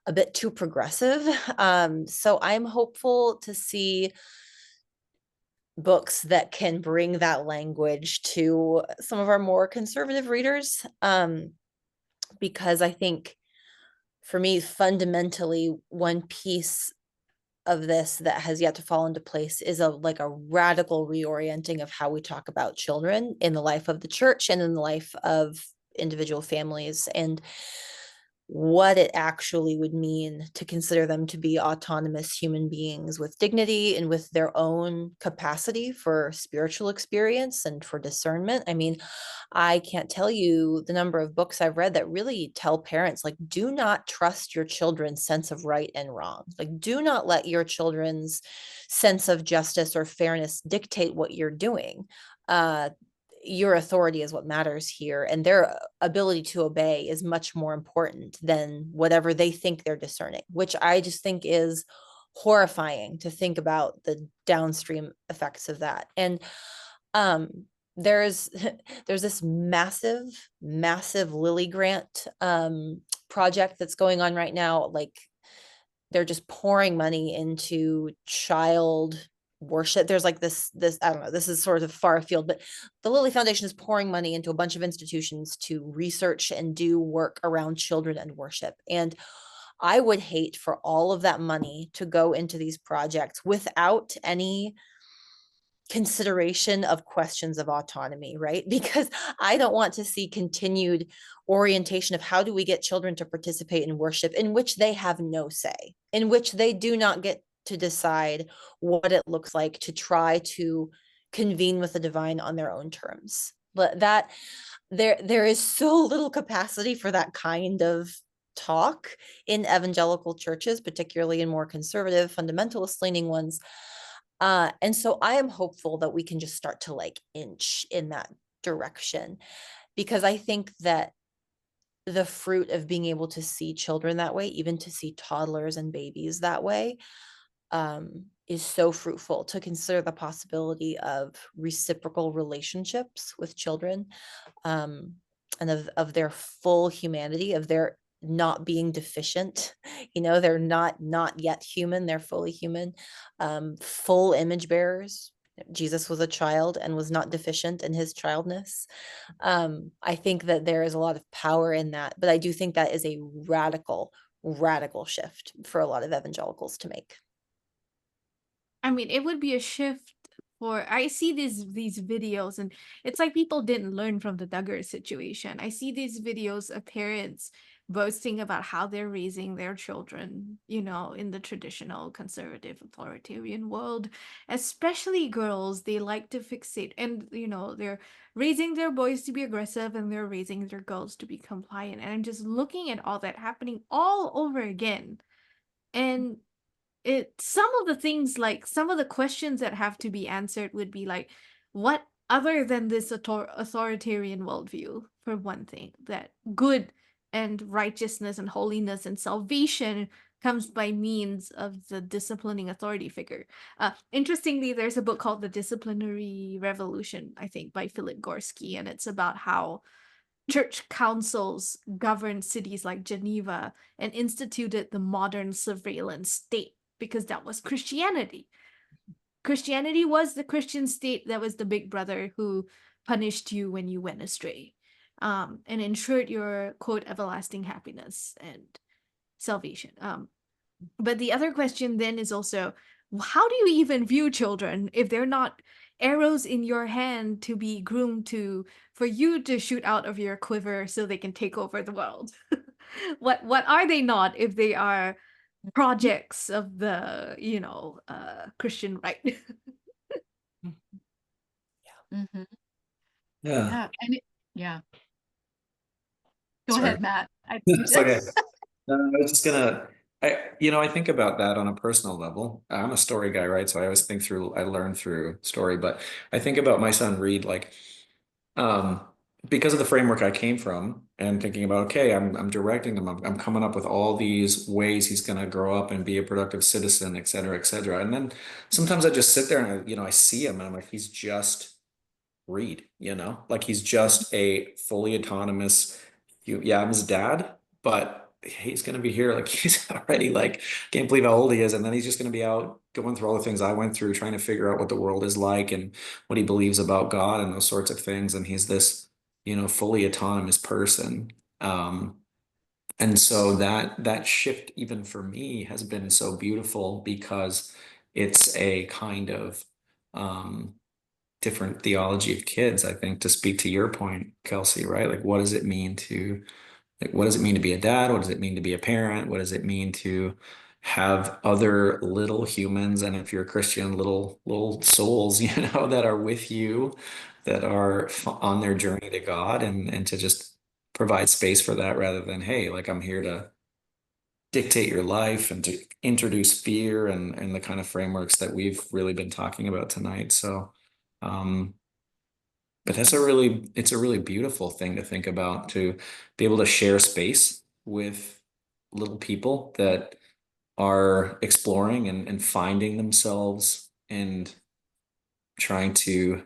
a bit too progressive. So I'm hopeful to see books that can bring that language to some of our more conservative readers, because I think, for me, fundamentally, one piece of this that has yet to fall into place is a radical reorienting of how we talk about children in the life of the church and in the life of individual families, and what it actually would mean to consider them to be autonomous human beings with dignity and with their own capacity for spiritual experience and for discernment. I mean, I can't tell you the number of books I've read that really tell parents, like, do not trust your children's sense of right and wrong. Like, do not let your children's sense of justice or fairness dictate what you're doing. Your authority is what matters here, and their ability to obey is much more important than whatever they think they're discerning, which I just think is horrifying to think about the downstream effects of that. And there's this massive Lilly grant project that's going on right now. Like, they're just pouring money into child worship. There's like this, I don't know, this is sort of far afield, but the Lilly Foundation is pouring money into a bunch of institutions to research and do work around children and worship. And I would hate for all of that money to go into these projects without any consideration of questions of autonomy, right? Because I don't want to see continued orientation of how do we get children to participate in worship in which they have no say, in which they do not get to decide what it looks like to try to convene with the divine on their own terms. But that there is so little capacity for that kind of talk in evangelical churches, particularly in more conservative fundamentalist leaning ones. And so I am hopeful that we can just start to like inch in that direction, because I think that the fruit of being able to see children that way, even to see toddlers and babies that way, is so fruitful. To consider the possibility of reciprocal relationships with children, and of their full humanity, of their not being deficient, they're not yet human, they're fully human, full image bearers. Jesus was a child and was not deficient in his childness. I think that there is a lot of power in that, but I do think that is a radical shift for a lot of evangelicals to make. I mean, it would be a shift for, I see these videos, and it's like people didn't learn from the Duggar situation. I see these videos of parents boasting about how they're raising their children, in the traditional conservative authoritarian world, especially girls. They like to fixate, and they're raising their boys to be aggressive and they're raising their girls to be compliant. And I'm just looking at all that happening all over again. And some of the things, like some of the questions that have to be answered would be like, what other than this authoritarian worldview, for one thing, that good and righteousness and holiness and salvation comes by means of the disciplining authority figure. Interestingly, there's a book called The Disciplinary Revolution, I think, by Philip Gorski, and it's about how church councils governed cities like Geneva and instituted the modern surveillance state, because that was Christianity. Christianity was the Christian state that was the big brother who punished you when you went astray, and ensured your, quote, everlasting happiness and salvation. But the other question then is also, how do you even view children if they're not arrows in your hand to be groomed for you to shoot out of your quiver so they can take over the world? What are they not if they are projects of the Christian right? Mm-hmm. Yeah. Yeah. Go Sorry. ahead, Matt. It's okay. I was just I think about that on a personal level. I'm a story guy, right? So I always I learn through story, but I think about my son Reed, like, because of the framework I came from, and thinking about, okay, I'm directing him, I'm coming up with all these ways he's going to grow up and be a productive citizen, et cetera, et cetera. And then sometimes I just sit there and I see him and I'm like, he's just Reed, like he's just a fully autonomous, I'm his dad, but he's going to be here. Like he's already like, can't believe how old he is. And then he's just going to be out going through all the things I went through, trying to figure out what the world is like and what he believes about God and those sorts of things. And he's this, fully autonomous person. And so that shift, even for me, has been so beautiful, because it's a kind of, different theology of kids, I think, to speak to your point, Kelsey, right? Like, what does it mean to be a dad? What does it mean to be a parent? What does it mean to have other little humans, and if you're a Christian, little souls, that are with you, that are on their journey to God, and to just provide space for that, rather than, hey, like I'm here to dictate your life and to introduce fear and the kind of frameworks that we've really been talking about tonight. So, but it's a really beautiful thing to think about, to be able to share space with little people that are exploring and finding themselves and trying to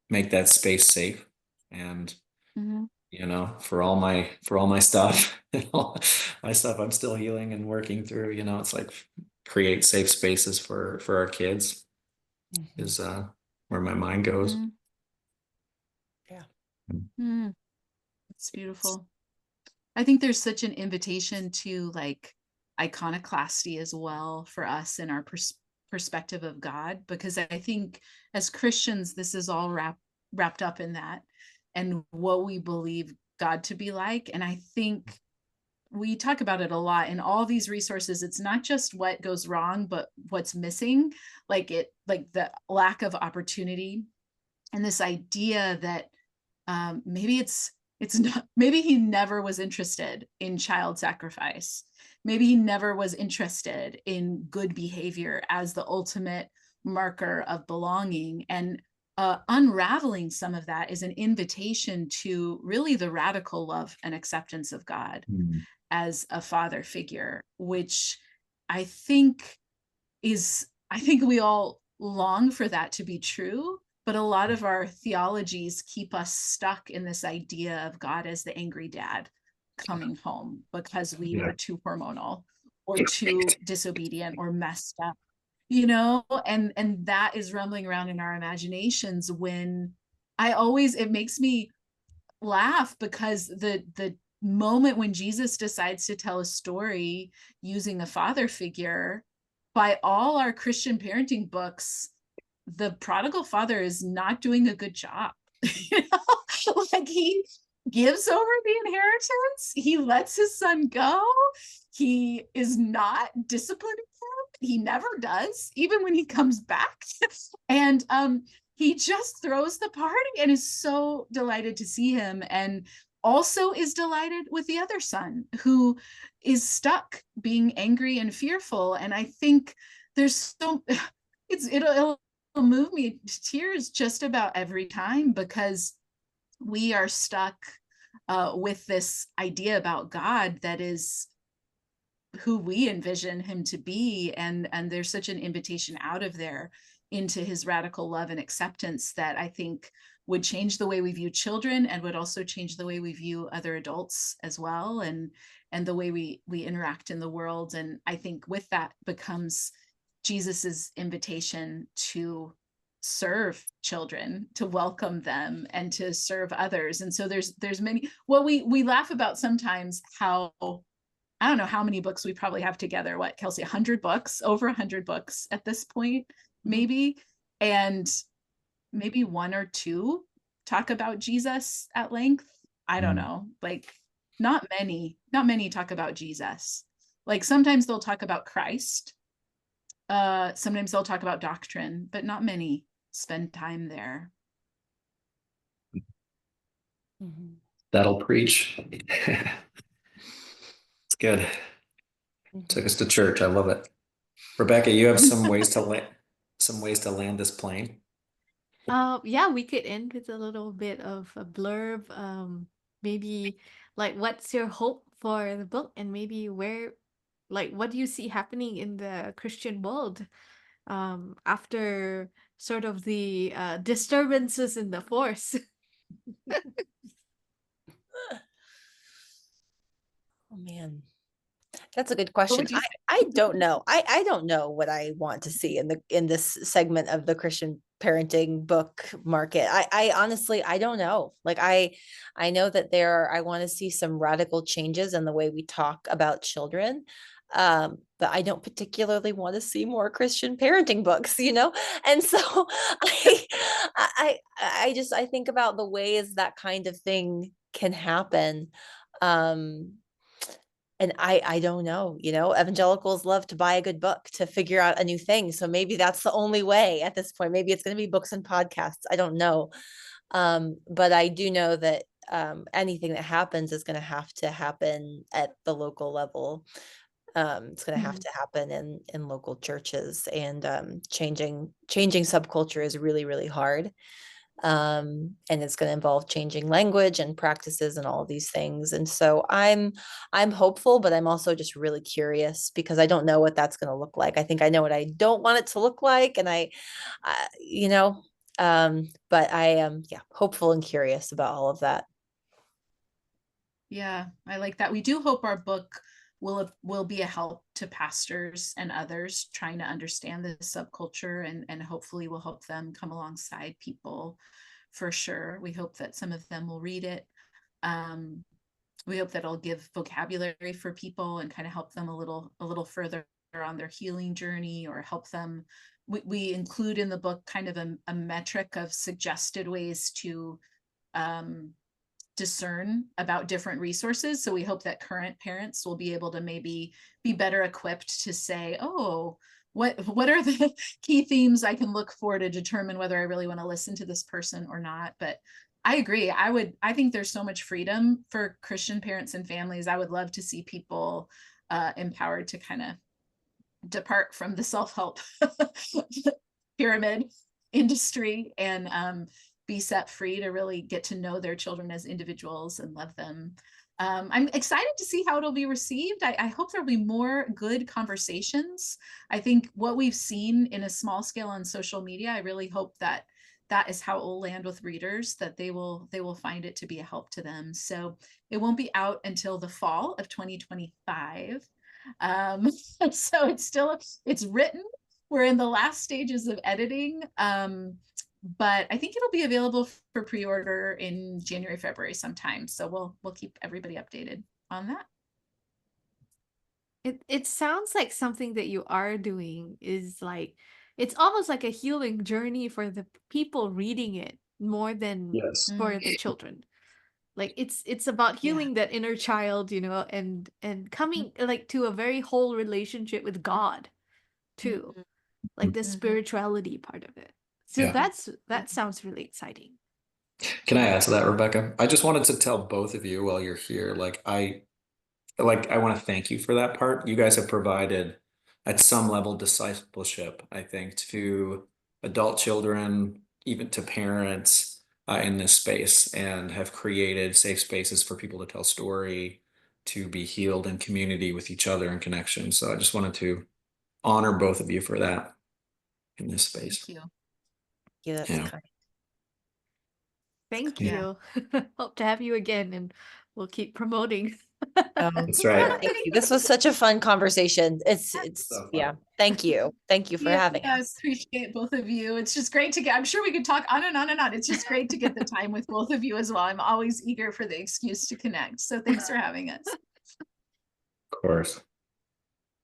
make that space safe. And Mhm. for all my stuff, all my stuff I'm still healing and working through, it's like create safe spaces for our kids is where my mind goes. Mhm. Yeah. Mhm. It's beautiful. I think there's such an invitation to like iconoclasty as well for us in our perspective of God, because I think as Christians, this is all wrapped up in that and what we believe God to be like. And I think we talk about it a lot in all these resources. It's not just what goes wrong, but what's missing, like the lack of opportunity and this idea that maybe it's not, maybe he never was interested in child sacrifice. Maybe he never was interested in good behavior as the ultimate marker of belonging. And unraveling some of that is an invitation to really the radical love and acceptance of God as a father figure, which I think I think we all long for that to be true, but a lot of our theologies keep us stuck in this idea of God as the angry dad coming home because we were too hormonal or too disobedient or messed up, and that is rumbling around in our imaginations when it makes me laugh because the moment when Jesus decides to tell a story using a father figure, by all our Christian parenting books, the prodigal father is not doing a good job. Like he gives over the inheritance, he lets his son go, he is not disciplining him, he never does, even when he comes back. And he just throws the party and is so delighted to see him, and also is delighted with the other son who is stuck being angry and fearful. And I think there's it'll move me to tears just about every time, because we are stuck with this idea about God that is who we envision him to be, and there's such an invitation out of there into his radical love and acceptance that I think would change the way we view children and would also change the way we view other adults as well, and the way we interact in the world. And I think with that becomes Jesus's invitation to serve children, to welcome them, and to serve others. And so there's many, what we laugh about sometimes, how I don't know how many books we probably have together. What, Kelsey, 100 books, over 100 books at this point, maybe. And maybe one or two talk about Jesus at length. I don't know. Like not many talk about Jesus. Like sometimes they'll talk about Christ. Sometimes they'll talk about doctrine, but not many spend time there. That'll preach. It's good. Took us to church. I love it. Rebecca, you have some ways to land this plane. Yeah, we could end with a little bit of a blurb. Maybe like what's your hope for the book, and maybe what do you see happening in the Christian world after sort of the disturbances in the force. Oh man, that's a good What question. would you say? I don't know. I don't know what I want to see in this segment of the Christian parenting book market. I honestly, I don't know. Like I know that I want to see some radical changes in the way we talk about children. But I don't particularly want to see more Christian parenting books, And so I think about the ways that kind of thing can happen. And I don't know, evangelicals love to buy a good book to figure out a new thing. So maybe that's the only way at this point. Maybe it's going to be books and podcasts. I don't know. But I do know that anything that happens is going to happen at the local level. It's going to have to happen in local churches, and changing subculture is really, really hard. And it's going to involve changing language and practices and all of these things. And so I'm hopeful, but I'm also just really curious because I don't know what that's going to look like. I think I know what I don't want it to look like, and but I am hopeful and curious about all of that. Yeah, I like that. We do hope our book will be a help to pastors and others trying to understand the subculture, and hopefully will help them come alongside people for sure. We hope that some of them will read it. We hope that it'll give vocabulary for people and kind of help them a little further on their healing journey, or help them. We include in the book kind of a metric of suggested ways to discern about different resources. So we hope that current parents will be able to maybe be better equipped to say, oh, what are the key themes I can look for to determine whether I really want to listen to this person or not. But I agree. I think there's so much freedom for Christian parents and families. I would love to see people empowered to kind of depart from the self-help pyramid industry and be set free to really get to know their children as individuals and love them. I'm excited to see how it'll be received. I hope there'll be more good conversations. I think what we've seen in a small scale on social media, I really hope that is how it will land with readers, that they will find it to be a help to them. So it won't be out until the fall of 2025. So it's written. We're in the last stages of editing. But I think it'll be available for pre-order in January, February sometime. So we'll keep everybody updated on that. It sounds like something that you are doing is like, it's almost like a healing journey for the people reading it more than Yes. for the children. Like it's about healing that inner child, and coming like to a very whole relationship with God too. Like the spirituality part of it. So Yeah. that sounds really exciting. Can I add to that, Rebecca? I just wanted to tell both of you while you're here, I want to thank you for that part. You guys have provided at some level discipleship, I think, to adult children, even to parents in this space, and have created safe spaces for people to tell story, to be healed in community with each other and connection. So I just wanted to honor both of you for that in this space. Thank you. Yeah, that's kind. Thank Yeah. you. Hope to have you again, and we'll keep promoting. That's right. Thank you. This was such a fun conversation. It's So yeah. fun. Thank you. Thank you for having I us. appreciate both of you. It's just great to get, I'm sure we could talk on and on and on. It's just great to get the time with both of you as well. I'm always eager for the excuse to connect. So thanks for having us. Of course.